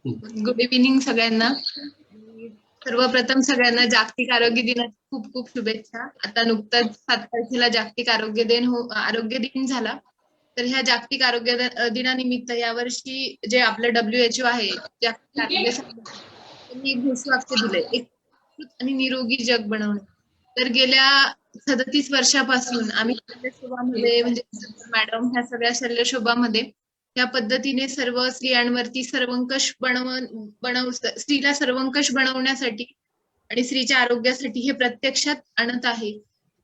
Good evening सगळ्यांना. सर्वप्रथम सगळ्यांना जागतिक आरोग्य दिनाच्या खूप खूप शुभेच्छा. आता नुकताच 7 तारखेला जागतिक आरोग्य दिन झाला. तर ह्या जागतिक आरोग्य दिनानिमित्त यावर्षी जे आपलं WHO आहे, जागतिक आरोग्य संघटना, त्यांनी एक घोषवाक्य दिलंय, एक सुरक्षित आणि निरोगी जग बनवणे. तर गेल्या 37 वर्षापासून आम्ही शल्यशोभामध्ये म्हणजे मॅडम ह्या सगळ्या शल्यशोभामध्ये या पद्धतीने सर्व स्त्रियांवरती स्त्रीला सर्वंकष बनवण्यासाठी आणि स्त्रीच्या आरोग्यासाठी हे प्रत्यक्षात आणत आहे.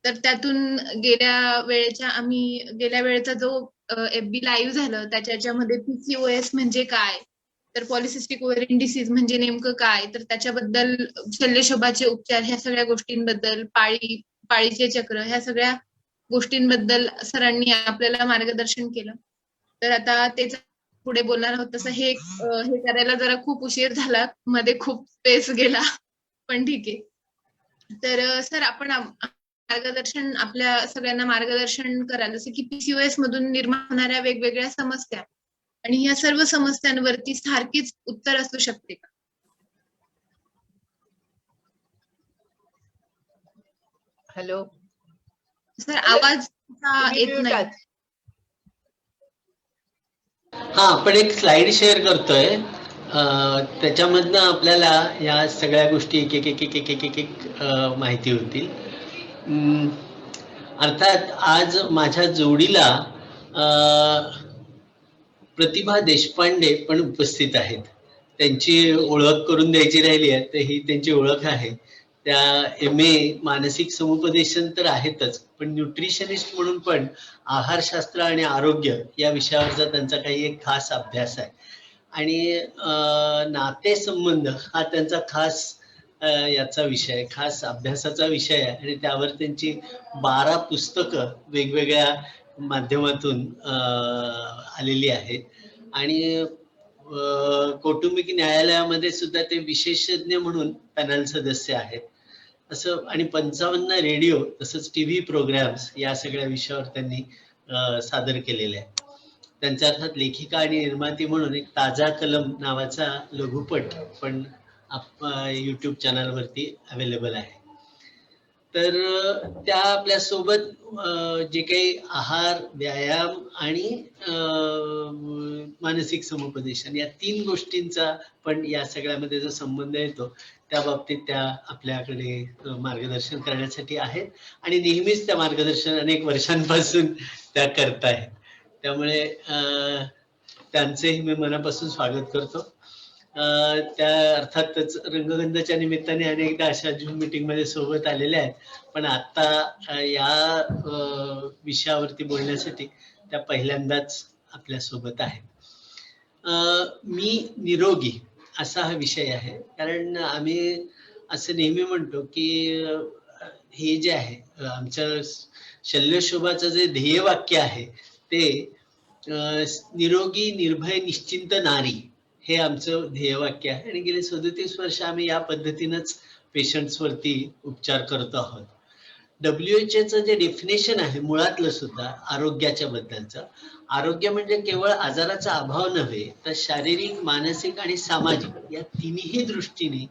तर त्यातून गेल्या वेळेचा जो FB लाईव्ह झालं त्याच्यामध्ये PCOS म्हणजे काय, तर पॉलिसिस्टिक ओव्हरियन डिसीज म्हणजे नेमकं काय, तर त्याच्याबद्दल शल्यशोभाचे उपचार ह्या सगळ्या गोष्टींबद्दल, पाळीचे चक्र ह्या सगळ्या गोष्टींबद्दल सरांनी आपल्याला मार्गदर्शन केलं. तर आता तेच पुढे बोलणार आहोत. तसं हे करायला जरा खूप उशीर झाला, मध्ये खूप स्पेस गेला, पण ठीक आहे. तर सर आपण आपल्या सगळ्यांना मार्गदर्शन कराल, जसं की PCOS मधून निर्माण होणाऱ्या वेगवेगळ्या समस्या आणि या सर्व समस्यांवरती सारखीच उत्तर असू शकते का? हॅलो सर, आवाज येत नाही. हा, आपण एक स्लाइड शेअर करतोय, त्याच्यामधनं आपल्याला या सगळ्या गोष्टी एक एक एक एक एक एक एक माहिती होतील. अर्थात आज माझ्या जोडीला प्रतिभा देशपांडे पण उपस्थित आहेत. त्यांची ओळख करून द्यायची राहिली आहे, तर ही त्यांची ओळख आहे. त्या MA मानसिक समुपदेशन तर आहेतच, पण न्यूट्रिशनिस्ट म्हणून पण आहारशास्त्र आणि आरोग्य या विषयावरचा त्यांचा काही एक खास अभ्यास आहे. आणि नातेसंबंध हा त्यांचा खास याचा विषय, खास अभ्यासाचा विषय आहे. आणि त्यावर त्यांची 12 पुस्तकं वेगवेगळ्या माध्यमातून आलेली आहेत. आणि कौटुंबिक न्यायालयामध्ये सुद्धा ते विशेषज्ञ म्हणून पॅनल सदस्य आहेत. असं आणि 55 रेडिओ तसंच TV प्रोग्राम्स या सगळ्या विषयावर त्यांनी सादर केलेले आहे. त्यांच्या अर्थात लेखिका आणि निर्माती म्हणून एक ताजा कलम नावाचा लघुपट पण YouTube चॅनलवरती अवेलेबल आहे. तर त्या आपल्या सोबत जे काही आहार, व्यायाम आणि मानसिक समुपदेशन या 3 गोष्टींचा पण या सगळ्यामध्ये जो संबंध येतो त्या बाबतीत त्या आपल्याकडे मार्गदर्शन करण्यासाठी आहेत. आणि नेहमीच त्या मार्गदर्शन अनेक वर्षांपासून त्या करतायत. त्यामुळे त्यांचेही मी मनापासून स्वागत करतो. त्या अर्थातच रंगगंधाच्या निमित्ताने अनेकदा अशा झूम मीटिंग मध्ये सोबत आलेल्या आहेत, पण आता या विषयावरती बोलण्यासाठी त्या पहिल्यांदाच आपल्या सोबत आहेत. मी निरोगी असा हा विषय आहे, कारण आम्ही असं नेहमी म्हणतो की हे जे आहे आमच्या शल्यशोभाचं जे ध्येयवाक्य आहे ते निरोगी, निर्भय, निश्चिंत नारी हे आमचं ध्येयवाक्य आहे. आणि गेले 37 वर्ष आम्ही या पद्धतीनंच पेशंट्स वरती उपचार करतो आहोत. WHOचं जे डेफिनेशन आहे मुळातलं सुद्धा आरोग्याच्या बद्दलचं, आरोग्य म्हणजे केवळ आजाराचा अभाव नव्हे, तर शारीरिक, मानसिक आणि सामाजिक या तिन्ही दृष्टीने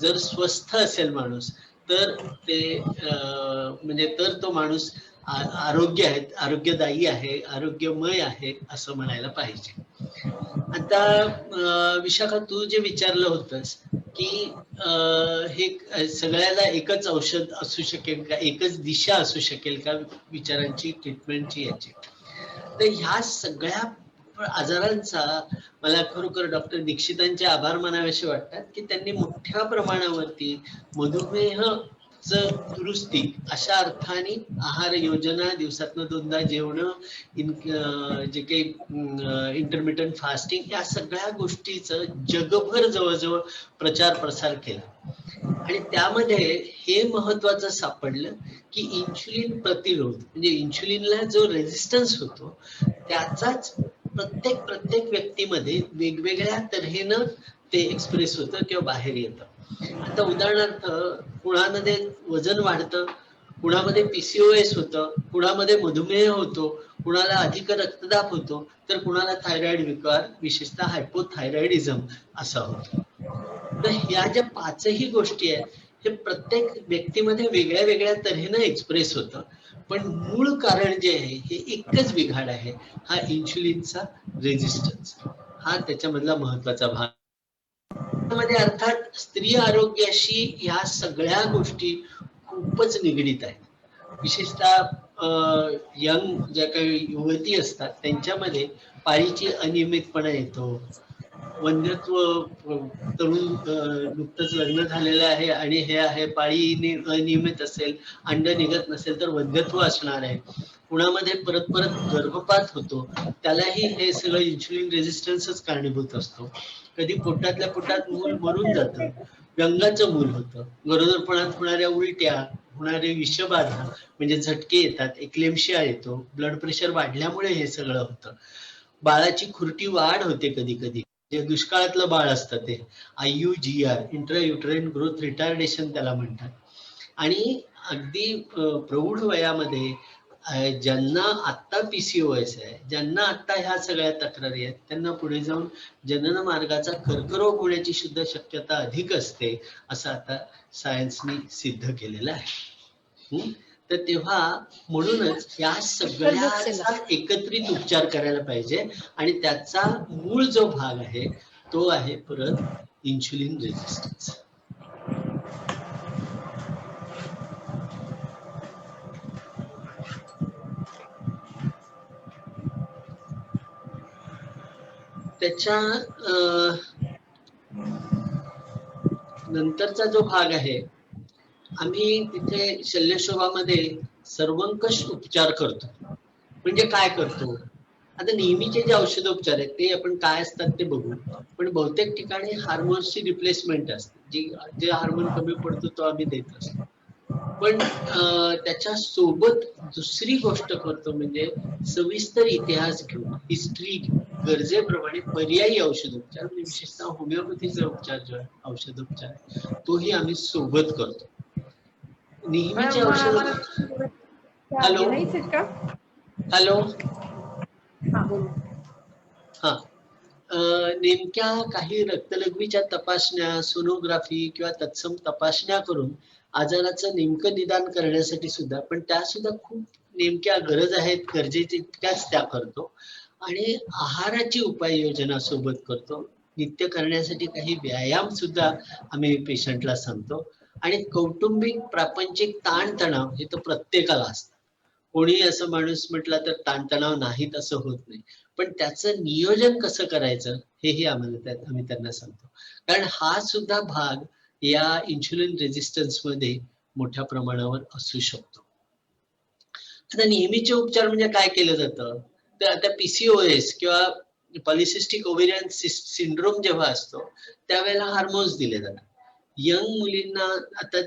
जर स्वस्थ असेल माणूस तर ते म्हणजे तर तो माणूस आरोग्यदायी आहे, आरोग्यमय आहे असं म्हणायला पाहिजे. आता विशाखा, तू जे विचारलं होतंस की हे सगळ्याला एकच औषध असू शकेल का, एकच दिशा असू शकेल का विचारांची, ट्रीटमेंटची याची, तर ह्या सगळ्या आजारांचा मला खरोखर डॉक्टर दीक्षितांचे आभार मानावेसे वाटतात की त्यांनी मोठ्या प्रमाणावरती मधुमेहचं दुरुस्ती अशा अर्थाने आहार योजना, दिवसातनं 2दा जेवणं, जे काही इंटरमिटंट फास्टिंग या सगळ्या गोष्टीचं जगभर जवळजवळ प्रचार प्रसार केला. आणि त्यामध्ये हे महत्वाचं सापडलं की इन्शुलिन प्रतिरोध म्हणजे इन्शुलिनला जो रेझिस्टन्स होतो त्याचाच प्रत्येक व्यक्तीमध्ये वेगवेगळ्या तऱ्हेनं ते एक्सप्रेस होतं किंवा बाहेर येतं. आता उदाहरणार्थ कुणामध्ये वजन वाढतं, कुणामध्ये PCOS होतं, कुणामध्ये मधुमेह होतो, कुणाला अधिक रक्तदाब होतो, तर कुणाला थायरॉइड विकार, विशेषतः हायपोथायरॉइडिझम असा होतो. तर ह्या ज्या पाचही गोष्टी आहेत हे प्रत्येक व्यक्तीमध्ये वेगळ्या वेगळ्या तऱ्हेनं एक्सप्रेस होतं, पण मूळ कारण जे आहे हे एकच बिघाड आहे, हा इन्शुलिनचा रेझिस्टन्स. हा त्याच्यामधला महत्वाचा भाग मध्ये. अर्थात स्त्री आरोग्याशी ह्या सगळ्या गोष्टी खूपच निगडीत आहेत. विशेषतः यंग ज्या काही युवती असतात त्यांच्यामध्ये पाळीची अनियमितपणा येतो, वंध्यत्व, तरुण नुकतंच लग्न झालेलं आहे आणि हे आहे, पाळी अनियमित असेल, अंड निघत नसेल तर वंध्यत्व असणार आहे. कुणामध्ये परत परत गर्भपात होतो, त्यालाही हे सगळं इन्शुलिन रेझिस्टन्सच कारणीभूत असतो. कधी पोटातल्या पोटात मूल मरून जातं, व्यंगाचं मूल होतं, गरोदरपणात होणाऱ्या उलट्या, होणारे विषबाधा म्हणजे झटके येतात, एक्लेम्शिया येतो, ब्लड प्रेशर वाढल्यामुळे हे सगळं होतं. बाळाची खुरटी वाढ होते कधी कधी, जे दुष्काळातलं बाळ असतं ते IUGR, इंट्रायुटराईन ग्रोथ रिटार्डेशन त्याला म्हणतात. आणि अगदी प्रौढ वयामध्ये ज्यांना आत्ता PCOS आहे, ज्यांना आत्ता ह्या सगळ्या तक्रारी आहेत, त्यांना पुढे जाऊन जनन मार्गाचा कर्करोग होण्याची सुद्धा शक्यता अधिक असते, असं आता सायन्सनी सिद्ध केलेलं आहे. तर तेव्हा म्हणूनच या सगळ्याचा एकत्रित उपचार करायला पाहिजे आणि त्याचा मूळ जो भाग आहे तो आहे परत इन्शुलिन रेझिस्टन्स. त्याच्या नंतरचा जो भाग आहे, आम्ही तिथे शल्यशोभामध्ये सर्वंकष उपचार करतो. म्हणजे काय करतो, आता नेहमीचे जे औषधोपचार आहेत ते आपण काय असतात ते बघू, पण बहुतेक ठिकाणी हार्मोन्सची रिप्लेसमेंट असते, जे हार्मोन कमी पडतो तो आम्ही देत असतो. पण त्याच्या सोबत दुसरी गोष्ट करतो म्हणजे सविस्तर इतिहास घेऊन, हिस्ट्री घेऊन, गरजेप्रमाणे पर्यायी औषधोपचार म्हणजे विशेषतः होमिओपॅथीचा उपचार जो आहे, औषधोपचार तोही आम्ही सोबत करतो. नेहमीचे औषध. हॅलो हॅलो हा, नेमक्या काही रक्तलघवीच्या तपासण्या, सोनोग्राफी किंवा तत्सम तपासण्या करून आजाराचं नेमकं निदान करण्यासाठी सुद्धा, पण त्या सुद्धा खूप नेमक्या गरज आहेत, गरजेच्या तितक्याच त्या करतो. आणि आहाराची उपाययोजना सोबत करतो. नित्य करण्यासाठी काही व्यायाम सुद्धा आम्ही पेशंटला सांगतो. आणि कौटुंबिक प्रापंचिक ताणतणाव हे तर प्रत्येकाला असतं, कोणी असं माणूस म्हटला तर ताणतणाव नाहीत असं होत नाही, पण त्याचं नियोजन कसं करायचं हेही आम्ही त्यांना सांगतो, कारण हा सुद्धा भाग या इन्शुलिन रेझिस्टन्स मध्ये मोठ्या प्रमाणावर असू शकतो. आता नेहमीचे उपचार म्हणजे काय केलं जातं, तर आता PCOS किंवा पॉलिसिस्टिक ओव्हेरियन सिंड्रोम जेव्हा असतो त्यावेळेला हार्मोन्स दिले जातात. यंग मुलींना आता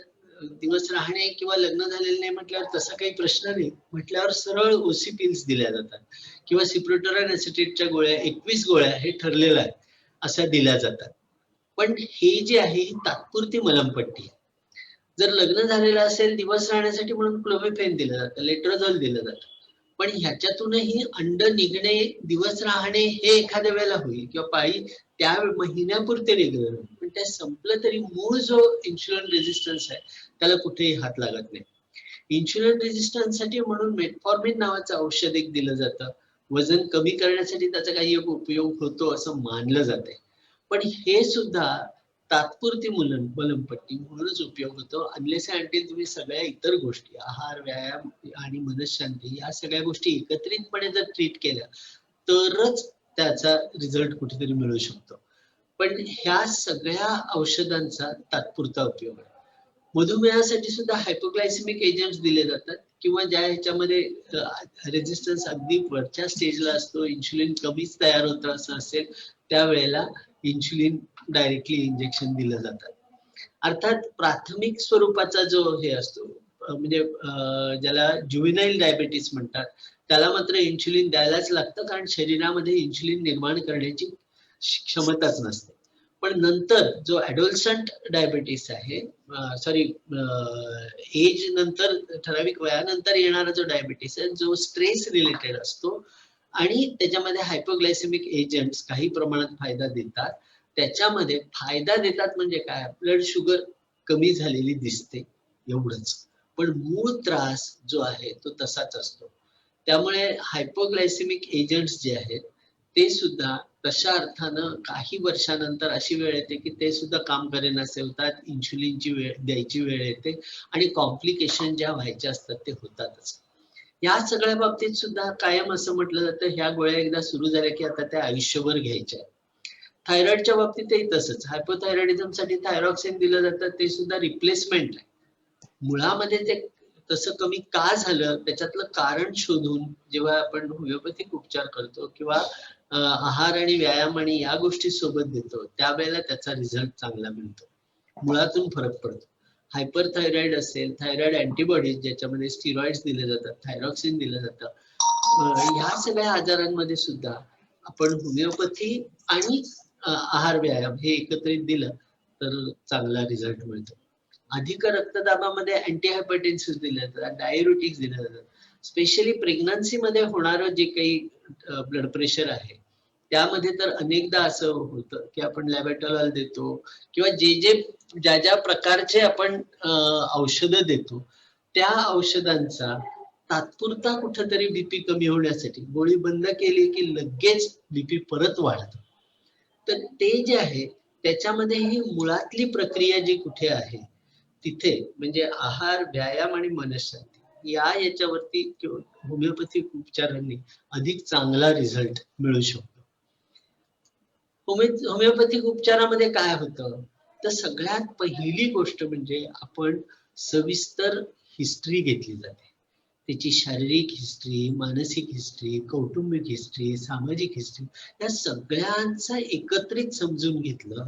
दिवस राहणे किंवा लग्न झालेलं नाही म्हटल्यावर तसा काही प्रश्न नाही, म्हटल्यावर सरळ OC पिल्स दिल्या जातात किंवा सिप्रोटोरॅन एसिटेटच्या गोळ्या, 21 गोळ्या हे ठरलेलं आहे अशा दिल्या जातात. पण हे जे आहे ही तात्पुरती मलमपट्टी आहे. जर लग्न झालेलं असेल, दिवस राहण्यासाठी म्हणून क्लोमिफेन दिलं जातं, लेट्रोझोल दिलं जातं, पण ह्याच्यातूनही अंड निघणे, दिवस राहणे हे एखाद्या वेळेला होईल किंवा पाळी त्या महिन्यापुरते निघणं, पण त्या संपलं तरी मूळ जो इन्शुलिन रेझिस्टन्स आहे त्याला कुठेही हात लागत नाही. इन्शुलिन रेझिस्टन्स साठी म्हणून मेटफॉर्मिन नावाचं औषध एक दिलं जातं, वजन कमी करण्यासाठी त्याचा काही उपयोग होतो असं मानलं जाते, पण हे सुद्धा तात्पुरती मलमपट्टी म्हणूनच उपयोग होतो, अनलेस अँटिल तुम्ही सगळ्या इतर गोष्टी, आहार, व्यायाम आणि मनशांती या सगळ्या गोष्टी एकत्रितपणे जर ट्रीट केल्या तरच त्याचा रिझल्ट कुठेतरी मिळू शकतो. पण ह्या सगळ्या औषधांचा तात्पुरता उपयोग आहे. मधुमेहासाठी सुद्धा हायपोग्लायसेमिक एजंट्स दिले जातात किंवा ज्या ह्याच्यामध्ये रेझिस्टन्स अगदी वरच्या स्टेजला असतो, इन्शुलिन कमीच तयार होतं असं असेल त्यावेळेला इन्शुलिन डायरेक्टली इंजेक्शन दिलं जातात. अर्थात प्राथमिक स्वरूपाचा जो हे असतो म्हणजे ज्याला ज्युव्हेनाइल डायबिटीस म्हणतात त्याला मात्र इन्शुलिन द्यायलाच लागतं, कारण शरीरामध्ये इन्शुलिन निर्माण करण्याची क्षमताच नसते. पण नंतर जो ऍडोलसंट डायबिटीस आहे सॉरी एज नंतर ठराविक वयानंतर येणारा जो डायबिटीस आहे जो स्ट्रेस रिलेटेड असतो आणि त्याच्यामध्ये हायपोग्लायसेमिक एजंट्स काही प्रमाणात फायदा देतात. त्याच्यामध्ये फायदा देतात म्हणजे काय, ब्लड शुगर कमी झालेली दिसते एवढंच, पण मूळ त्रास जो आहे तो तसाच असतो. त्यामुळे हायपोग्लायसेमिक एजंट्स जे आहेत ते सुद्धा तशा अर्थानं काही वर्षानंतर अशी वेळ येते की ते सुद्धा काम करेनासे होतात, इन्शुलिनची वेळ द्यायची वेळ येते आणि कॉम्प्लिकेशन ज्या व्हायच्या असतात ते होतातच. या सगळ्या बाबतीत सुद्धा कायम असं म्हटलं जातं ह्या गोळ्या एकदा सुरू झाल्या की आता त्या आयुष्यभर घ्यायच्या. थायरॉइडच्या बाबतीतही तसंच, हायपोथायरॉइडिझमसाठी थायरॉक्सिन दिलं जातं, ते सुद्धा रिप्लेसमेंट आहे. मुळामध्ये ते तसं कमी का झालं त्याच्यातलं कारण शोधून जेव्हा आपण होमिओपॅथिक उपचार करतो किंवा आहार आणि व्यायाम आणि या गोष्टी सोबत देतो त्यावेळेला त्याचा रिझल्ट चांगला मिळतो, मुळातून फरक पडतो. हायपरथायरॉइड असेल, थायरॉइड अँटीबॉडीज ज्याच्यामध्ये स्टिरॉइड्स दिले जातात, थायरॉक्सिन दिलं जातं, ह्या सगळ्या आजारांमध्ये सुद्धा आपण होमिओपॅथी आणि आहार व्यायाम हे एकत्रित दिलं तर चांगला रिझल्ट मिळतो. अधिक रक्तदाबामध्ये अँटीहायपरटेन्सिव्ह दिले जातात, डाययुरेटिक्स दिले जातात. स्पेशली प्रेग्नन्सीमध्ये होणारं जे काही ब्लड प्रेशर आहे त्यामध्ये तर अनेकदा असं होतं की आपण लॅबेटॉलॉल देतो किंवा ज्या ज्या प्रकारचे आपण औषधं देतो त्या औषधांचा तात्पुरता कुठंतरी बीपी कमी होण्यासाठी गोळी बंद केली की लगेच बीपी परत वाढतो. तर ते जे आहे त्याच्यामध्ये ही मुळातली प्रक्रिया जी कुठे आहे तिथे म्हणजे आहार, व्यायाम आणि मनःशांती याच्यावरती होमिओपॅथिक उपचारांनी अधिक चांगला रिझल्ट मिळू शकतो. होमिओपॅथिक उपचारामध्ये काय होतं तर सगळ्यात पहिली गोष्ट म्हणजे आपण सविस्तर हिस्ट्री घेतली जाते. त्याची शारीरिक हिस्ट्री, मानसिक हिस्ट्री, कौटुंबिक हिस्ट्री, सामाजिक हिस्ट्री या सगळ्यांचा एकत्रित समजून घेतलं.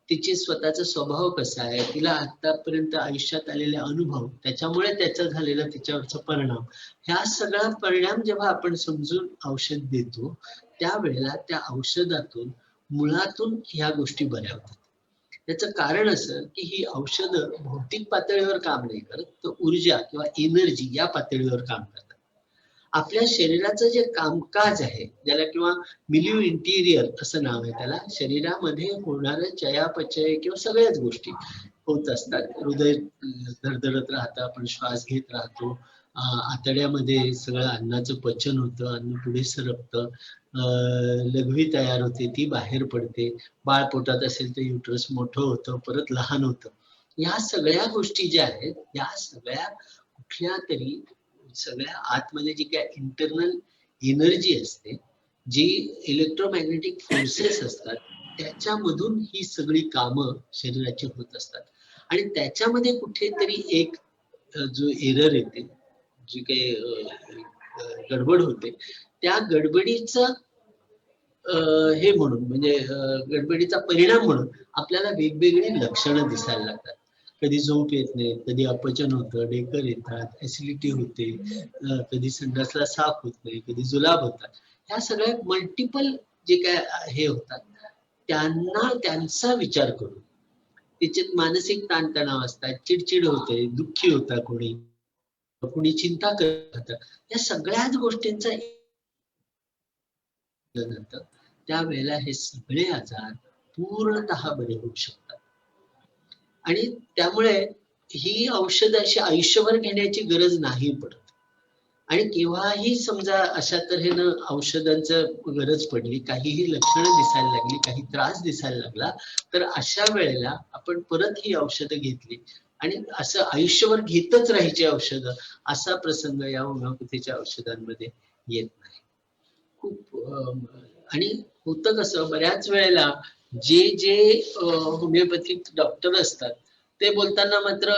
तिचे स्वतःचा स्वभाव कसा आहे, तिला आतापर्यंत आयुष्यात आलेले अनुभव, त्याच्यामुळे त्याचा झालेला तिच्यावरचा परिणाम, ह्या सगळा परिणाम जेव्हा आपण समजून औषध देतो त्यावेळेला त्या औषधातून मुळातून ह्या गोष्टी बऱ्या होतात. याचं कारण असं की ही औषधं भौतिक पातळीवर काम नाही करत तर ऊर्जा किंवा एनर्जी या पातळीवर काम करतात. आपल्या शरीराचं जे कामकाज आहे ज्याला किंवा मिलिव्ह इंटिरियर असं नाव आहे त्याला, शरीरामध्ये होणारं चयापचय किंवा सगळ्याच गोष्टी होत असतात. हृदय धडधडत राहतं, आपण श्वास घेत राहतो, आतड्यामध्ये सगळं अन्नाचं पचन होतं, अन्न पुढे सरकतं, लघवी तयार होते, ती बाहेर पडते, बाळ पोटात असेल तर युट्रस मोठं होतं, परत लहान होतं. या सगळ्या गोष्टी ज्या आहेत या सगळ्या कुठल्या तरी सगळ्या आतमध्ये जी काय इंटरनल एनर्जी असते, जी इलेक्ट्रोमॅग्नेटिक फोर्सेस असतात त्याच्यामधून ही सगळी कामं शरीराची होत असतात. आणि त्याच्यामध्ये कुठेतरी एक जो एरर येते, जी काही गडबड होते, त्या गडबडीचा हे म्हणून म्हणजे गडबडीचा परिणाम म्हणून आपल्याला वेगवेगळी लक्षणं दिसायला लागतात. कधी झोप येत नाही, कधी अपचन होतं, ढेकर येतात, ऍसिडिटी होते, कधी संडासला साफ होत नाही, कधी जुलाब होतात. ह्या सगळ्या मल्टिपल जे काय हे होतात त्यांचा विचार करून त्याच्यात मानसिक ताणतणाव असतात, चिडचिड होते, दुःखी होता कोणी चिंता करत, या सगळ्याच गोष्टींचा नंतर त्यावेळेला हे सगळे आजार पूर्णतः बरे होऊ शकतात. आणि त्यामुळे ही औषध अशी आयुष्यभर घेण्याची गरज नाही पडत. आणि केव्हाही समजा अशा तऱ्हेनं औषधांचं गरज पडली, काहीही लक्षणं दिसायला लागली, काही त्रास दिसायला लागला तर अशा वेळेला आपण परत ही औषधं घेतली आणि असं आयुष्यभर घेतच राहायची औषधं असा प्रसंग या होमिओपॅथीच्या औषधांमध्ये येत नाही. खूप आणि होतं कसं बऱ्याच वेळेला जे होमिओपॅथिक डॉक्टर असतात ते बोलताना मात्र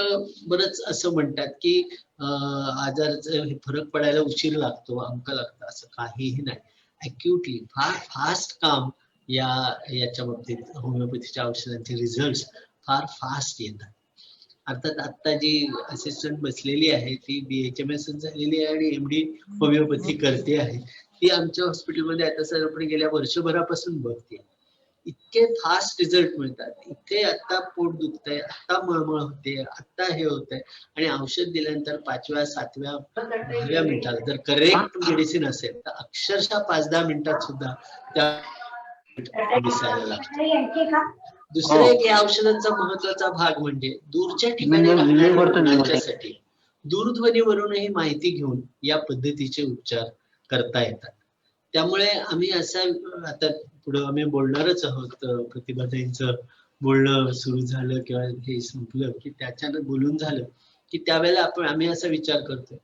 बरंच असं म्हणतात की आजाराचा फरक पडायला उशीर लागतो, अंक लागतं, असं काहीही नाही. अॅक्युटली फार फास्ट काम याच्या बाबतीत होमिओपॅथीच्या औषधांचे रिझल्ट फार फास्ट येतात. अर्थात आता जी असिस्टंट बसलेली आहे ती BHMS झालेली आहे आणि MD होमिओपॅथी करते आहे. ती आमच्या हॉस्पिटलमध्ये आता सर आपण गेल्या वर्षभरापासून बघते. इतके फास्ट रिझल्ट मिळतात. इथे आता पोट दुखतंय, आता मळमळ होते, आता हे होतंय आणि औषध दिल्यानंतर 5व्या 7व्या 10व्या मिनिटाला जर करेक्ट मेडिसिन असेल तर अक्षरशः 5-10 मिनिटात सुद्धा त्या दिसायला लागतं. दुसरं एक या औषधांचा महत्वाचा भाग म्हणजे दूरच्या ठिकाणी राहणाऱ्या रुग्णांच्यासाठी दूरध्वनीवरूनही माहिती घेऊन या पद्धतीचे उपचार करता येतात. त्यामुळे आम्ही असा आता पुढं आम्ही बोलणारच आहोत. प्रतिभाताईंचं बोलणं सुरू झालं किंवा हे संपलं की त्याच्यानं बोलून झालं की त्यावेळेला आम्ही असा विचार करतोय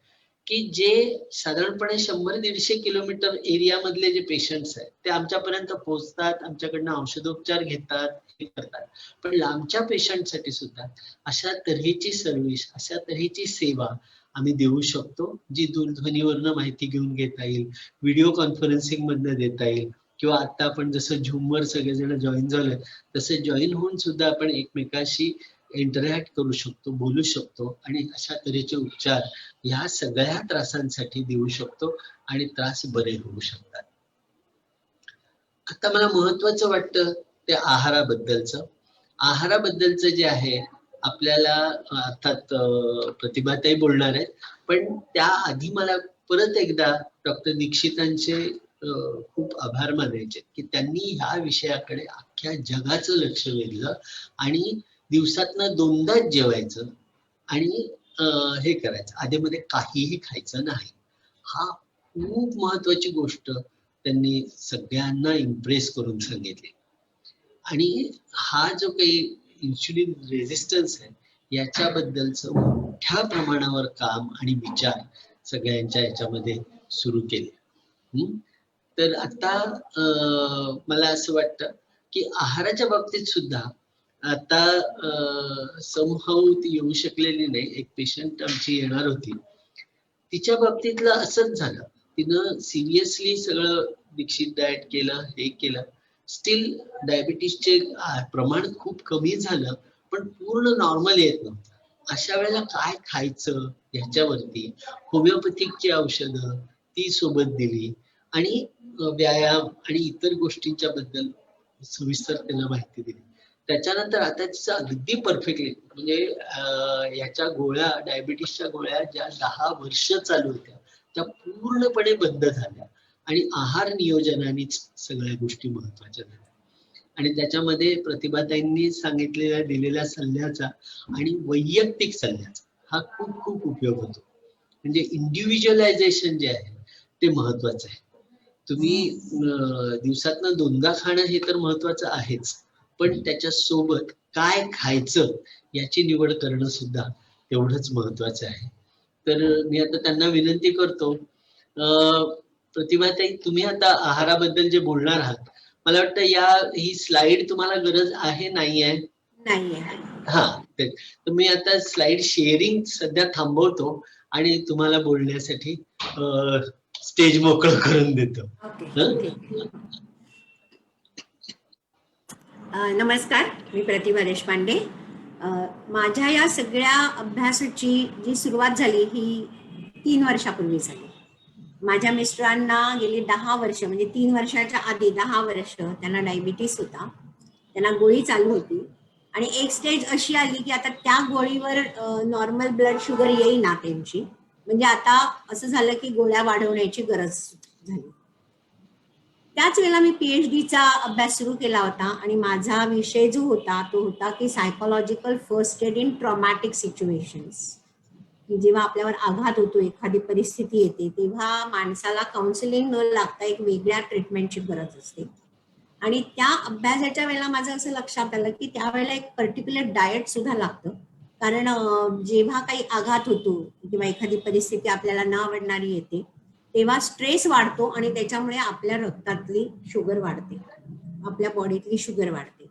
की जे साधारणपणे 100-150 किलोमीटर एरिया मधले जे पेशंट्स आहेत ते आमच्यापर्यंत पोहोचतात, आमच्याकडनं औषधोपचार घेतात, हे करतात. पण लांबच्या पेशंटसाठी सुद्धा अशा तऱ्हेची सर्व्हिस, अशा तऱ्हेची सेवा आम्ही देऊ शकतो, जी दूरध्वनीवरनं माहिती घेऊन घेता येईल, व्हिडिओ कॉन्फरन्सिंग मधनं देता येईल किंवा आता आपण जसं झूमवर सगळेजण जॉईन झालोय तसे जॉईन होऊन सुद्धा आपण एकमेकाशी इंटरॅक्ट करू शकतो, बोलू शकतो आणि अशा तऱ्हेचे उपचार ह्या सगळ्या त्रासांसाठी देऊ शकतो आणि त्रास बरे होऊ शकतात. आता मला महत्वाचं वाटतं ते आहाराबद्दलचं. आहाराबद्दलचं जे आहे आपल्याला अर्थात प्रतिभाताई बोलणार आहेत, पण त्याआधी मला परत एकदा डॉक्टर दीक्षितांचे खूप आभार मानायचे की त्यांनी ह्या विषयाकडे अख्ख्या जगाचं लक्ष वेधलं आणि दिवसातनं 2दाच जेवायचं आणि हे करायचं, आधीमध्ये काहीही खायचं नाही. हा खूप महत्वाची गोष्ट त्यांनी सगळ्यांना इम्प्रेस करून सांगितली. आणि हा जो काही इन्सुलिन रेझिस्टन्स आहे याच्याबद्दलचं मोठ्या प्रमाणावर काम आणि विचार सगळ्यांच्या याच्यामध्ये सुरू केले. तर आता मला असं वाटतं की आहाराच्या बाबतीत सुद्धा आता समहाऊ ती येऊ शकलेली नाही. एक पेशंट आमची येणार होती, तिच्या बाबतीतलं असंच झालं. तिनं सिरियसली सगळं दीक्षित डाएट केलं, हे केलं, स्टील डायबिटीसचे प्रमाण खूप कमी झालं पण पूर्ण नॉर्मल येत नव्हतं. अशा वेळेला काय खायचं ह्याच्यावरती होमिओपॅथिकची औषधं ती सोबत दिली आणि व्यायाम आणि इतर गोष्टींच्या बद्दल सविस्तर त्यांना माहिती दिली. त्याच्यानंतर आता तिचं अगदी परफेक्टली म्हणजे याच्या गोळ्या, डायबिटीसच्या गोळ्या ज्या 10 वर्ष चालू होत्या त्या पूर्णपणे बंद झाल्या आणि आहार नियोजनानेच सगळ्या गोष्टी महत्वाच्या झाल्या. आणि त्याच्यामध्ये प्रतिभाताईंनी सांगितलेल्या दिलेल्या सल्ल्याचा आणि वैयक्तिक सल्ल्याचा हा खूप खूप उपयोग होतो. म्हणजे इंडिव्हिज्युअलायझेशन जे आहे ते महत्वाचं आहे. तुम्ही दिवसातनं 2दा खाणं हे तर महत्वाचं आहेच, पण त्याच्या सोबत काय खायचं याची निवड करणं सुद्धा तेवढंच महत्वाचं आहे. तर मी आता त्यांना विनंती करतो, प्रतिभाताई तुम्ही आता आहाराबद्दल जे बोलणार आहात, मला वाटतं ही स्लाइड तुम्हाला गरज आहे नाहीये? हा, तर मी आता स्लाइड शेअरिंग सध्या थांबवतो आणि तुम्हाला बोलण्यासाठी स्टेज मोकळं करून देतो. नमस्कार, मी प्रतिभा देशपांडे. माझ्या या सगळ्या अभ्यासाची जी सुरुवात झाली ही 3 वर्षापूर्वी झाली. माझ्या मिस्टरांना गेली 10 वर्ष म्हणजे 3 वर्षाच्या आधी 10 वर्ष त्यांना डायबिटीस होता, त्यांना गोळी चालू होती आणि एक स्टेज अशी आली की आता त्या गोळीवर नॉर्मल ब्लड शुगर येईना त्यांची, म्हणजे आता असं झालं की गोळ्या वाढवण्याची गरज झाली. त्याच वेळेला मी PhDचा अभ्यास सुरू केला होता आणि माझा विषय जो होता तो होता की psychological first aid in traumatic situations, की जेव्हा आपल्यावर आघात होतो, एखादी परिस्थिती येते तेव्हा माणसाला काउन्सिलिंग न लागता एक वेगळ्या ट्रीटमेंटची गरज असते. आणि त्या अभ्यासाच्या वेळेला माझं असं लक्षात आलं की त्यावेळेला एक पर्टिक्युलर डाएट सुद्धा लागतं, कारण जेव्हा काही आघात होतो किंवा एखादी परिस्थिती आपल्याला न आवडणारी येते तेव्हा स्ट्रेस वाढतो आणि त्याच्यामुळे आपल्या रक्तातली शुगर वाढते, आपल्या बॉडीतली शुगर वाढते.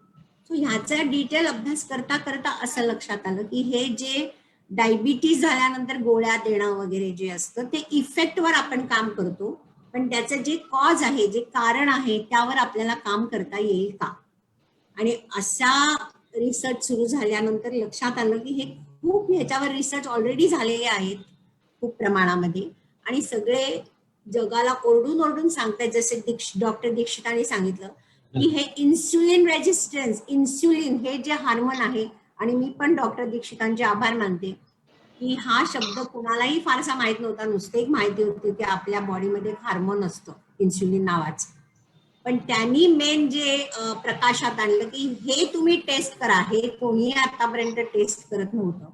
सो ह्याचा डिटेल अभ्यास करता करता असं लक्षात आलं की हे जे डायबिटीज झाल्यानंतर गोळ्या देणं वगैरे जे असतं ते इफेक्टवर आपण काम करतो, पण त्याचं जे कॉज आहे, जे कारण आहे त्यावर आपल्याला काम करता येईल का. आणि असा रिसर्च सुरू झाल्यानंतर लक्षात आलं की हे खूप ह्याच्यावर रिसर्च ऑलरेडी झालेले आहेत खूप प्रमाणामध्ये आणि सगळे जगाला ओरडून ओरडून सांगतात. जसे डॉक्टर दीक्षितांनी सांगितलं की हे इन्सुलिन रेजिस्टन्स, इन्सुलिन हे जे हार्मोन आहे, आणि मी पण डॉक्टर दीक्षितांचे आभार मानते की हा शब्द कुणालाही फारसा माहित नव्हता. नुसते एक माहिती होती की आपल्या बॉडीमध्ये हार्मोन असतं इन्सुलिन नावाचं, पण त्यांनी मेन जे प्रकाशात आणलं की हे तुम्ही टेस्ट करा, हे कोणी आतापर्यंत टेस्ट करत नव्हतं.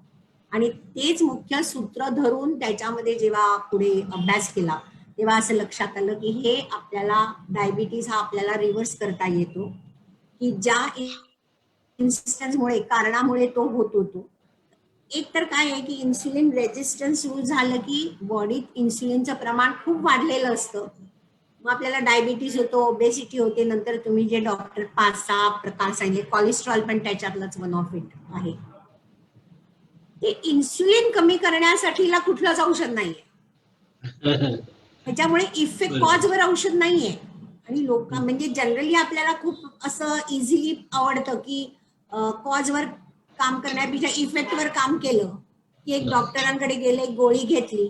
आणि तेच मुख्य सूत्र धरून त्याच्यामध्ये जेव्हा पुढे अभ्यास केला तेव्हा असं लक्षात आलं की हे आपल्याला डायबिटीज हा आपल्याला रिव्हर्स करता येतो, की ज्या इन्सिस्टन्समुळे, कारणामुळे तो होत होतो. एक तर काय आहे की इन्सुलिन रेजिस्टन्स सुरू झालं की बॉडीत इन्सुलिनचं प्रमाण खूप वाढलेलं असतं, मग आपल्याला डायबिटीज होतो, ओबेसिटी होते. नंतर तुम्ही जे डॉक्टर 5-6 प्रकार सांगितले, कोलेस्ट्रॉल पण त्याच्यातलंच वन ऑफ इट आहे. ते इन्सुलिन कमी करण्यासाठीला कुठलंच औषध नाहीये, त्याच्यामुळे इफेक्ट कॉजवर औषध नाहीये. आणि लोक म्हणजे जनरली आपल्याला खूप असं इझिली आवडतं की कॉजवर काम करण्यापेक्षा इफेक्टवर काम केलं की एक डॉक्टरांकडे गेले, एक गोळी घेतली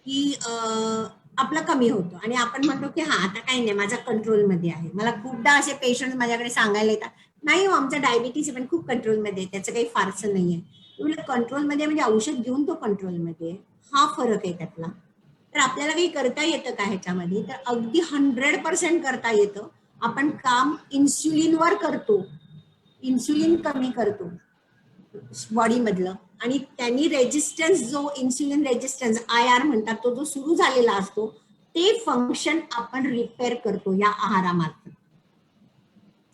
की आपलं कमी होतं आणि आपण म्हणतो की हा आता काही नाही, माझा कंट्रोलमध्ये आहे. मला खूपदा असे पेशंट माझ्याकडे सांगायला येतात, नाही हो आमचा डायबिटीस पण खूप कंट्रोलमध्ये आहे, त्याचं काही फारसं नाहीये. तुला कंट्रोलमध्ये म्हणजे औषध घेऊन तो कंट्रोलमध्ये, हा फरक आहे त्यातला. तर आपल्याला काही करता येतं का ह्याच्यामध्ये? तर अगदी 100% करता येतं. आपण काम इन्सुलिनवर करतो, इन्सुलिन कमी करतो बॉडी मधलं, आणि त्यांनी रेजिस्टन्स, जो इन्सुलिन रेजिस्टन्स IR म्हणतात, तो जो सुरू झालेला असतो, ते फंक्शन आपण रिपेअर करतो या आहारामार्फत.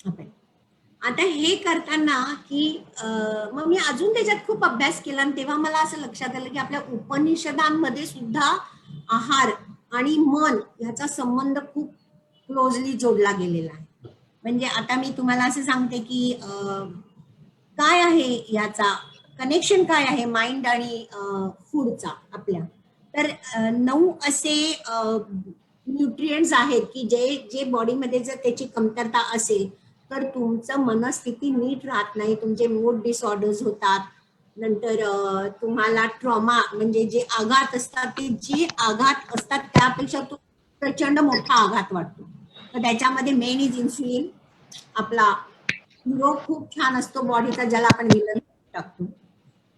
आपण आता हे करताना की मग मी अजून त्याच्यात खूप अभ्यास केला आणि तेव्हा मला असं लक्षात आलं की आपल्या उपनिषदांमध्ये सुद्धा आहार आणि मन ह्याचा संबंध खूप क्लोजली जोडला गेलेला आहे. म्हणजे आता मी तुम्हाला असं सांगते की काय आहे याचा कनेक्शन, काय आहे माइंड आणि फूडचा आपल्या. तर 9 असे न्यूट्रिएंट्स आहेत की जे बॉडीमध्ये जर त्याची कमतरता असेल तर तुमचं मनस्थिती नीट राहत नाही, तुमचे मूड डिसऑर्डर्स होतात. नंतर तुम्हाला ट्रॉमा म्हणजे जे आघात असतात, ते जे आघात असतात त्यापेक्षा तो प्रचंड मोठा आघात वाटतो. तर त्याच्यामध्ये मेन इज इन्सुलिन, आपला हिरो खूप छान असतो बॉडीचा, ज्याला आपण विलन टाकतो.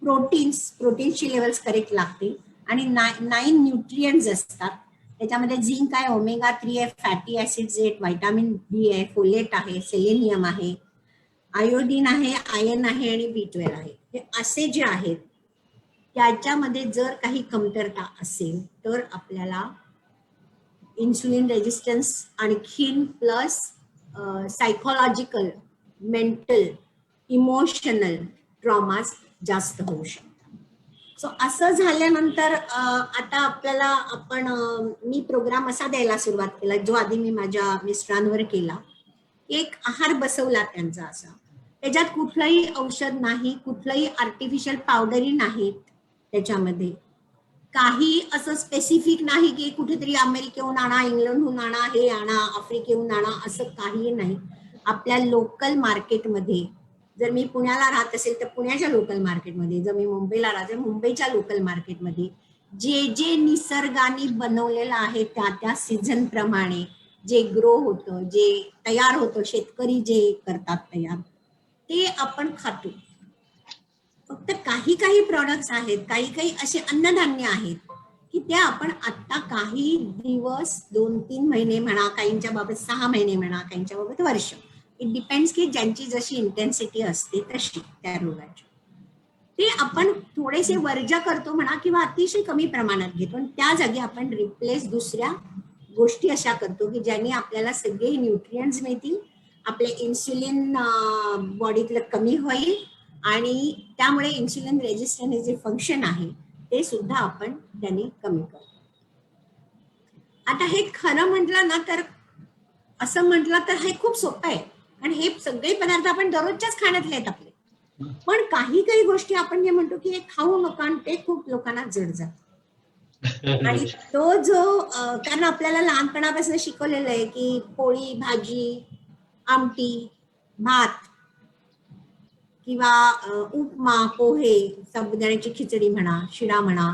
प्रोटीन्सची लेवल्स करेक्ट लागते. आणि 9 न्यूट्रिएंट्स असतात त्याच्यामध्ये. झिंक आहे, ओमेगा 3 आहे, फॅटी ऍसिड्स आहेत, व्हिटॅमिन B आहे, फोलेट आहे, सेलेनियम आहे, आयोडीन आहे, आयर्न आहे आणि B12 आहे. हे असे जे आहेत त्याच्यामध्ये जर काही कमतरता असेल तर आपल्याला इन्सुलिन रेजिस्टन्स आणखीन plus psychological, mental, emotional traumas जास्त होऊ शकतात. सो असं झाल्यानंतर आता आपल्याला मी प्रोग्राम असा द्यायला सुरुवात केला, जो आधी मी माझ्या मिस्टरांवर केला. एक आहार बसवला त्यांचा असा, त्याच्यात कुठलंही औषध नाही, कुठलंही आर्टिफिशियल पावडरी नाहीत त्याच्यामध्ये. काही असं स्पेसिफिक नाही की कुठेतरी अमेरिकेहून आणा, इंग्लंडहून आणा, हे आणा, आफ्रिकेहून आणा, असं काही नाही. आपल्या लोकल मार्केटमध्ये, जर मी पुण्याला राहत असेल तर पुण्याच्या लोकल मार्केटमध्ये, जर मी मुंबईला राहते मुंबईच्या लोकल मार्केटमध्ये, जे निसर्गाने बनवलेलं आहे त्या सीझन प्रमाणे जे ग्रो होतं, जे तयार होतं, शेतकरी जे करतात तयार, ते आपण खातो. फक्त काही प्रॉडक्ट्स आहेत, काही असे अन्नधान्य आहेत की त्या आपण आता काही दिवस, 2-3 महिने म्हणा, काहींच्या बाबत 6 महिने म्हणा, काहींच्या बाबत वर्ष, इट डिपेंड्स की ज्यांची जशी इंटेन्सिटी असते तशी त्या रोगाची, ते आपण थोडेसे वर्ज्य करतो म्हणा किंवा अतिशय कमी प्रमाणात घेतो. आणि त्या जागी आपण रिप्लेस दुसऱ्या गोष्टी अशा करतो की ज्यांनी आपल्याला सगळे न्यूट्रिएंट्स मिळतील, आपले इन्सुलिन बॉडीतलं कमी होईल आणि त्यामुळे इन्सुलिन रेजिस्टन्स जे फंक्शन आहे ते सुद्धा आपण त्यांनी कमी करतो. आता हे खरं म्हटलं ना, तर असं म्हटलं तर हे खूप सोपं आहे, आणि हे सगळे पदार्थ आपण दररोजच्याच खाण्यातले आहेत आपले. पण काही गोष्टी आपण जे म्हणतो की हे खाऊ नका, ते खूप लोकांना जड जात. आणि तो जो कारण आपल्याला लहानपणापासून शिकवलेलं आहे की पोळी, भाजी, आमटी, भात किंवा उपमा, पोहे, साबुदाण्याची खिचडी म्हणा, शिरा म्हणा,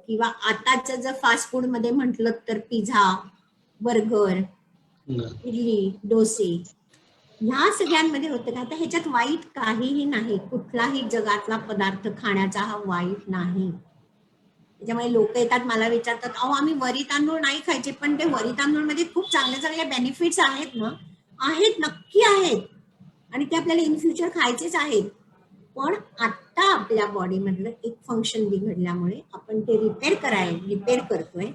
किंवा आताच जर फास्ट फूड मध्ये म्हटलं तर पिझ्झा, बर्गर, इडली, डोसे, ह्या सगळ्यांमध्ये होतं का? आता ह्याच्यात वाईट काहीही नाही. कुठलाही जगातला पदार्थ खाण्याचा हा वाईट नाही. त्याच्यामुळे लोक येतात मला विचारतात, अहो आम्ही वरी तांदूळ नाही खायचे, पण ते वरी तांदूळ मध्ये खूप चांगले चांगले बेनिफिट्स आहेत ना. आहेत, नक्की आहेत, आणि ते आपल्याला इन फ्युचर खायचेच आहेत. पण आता आपल्या बॉडी मधलं एक फंक्शन बिघडल्यामुळे आपण ते रिपेअर करतोय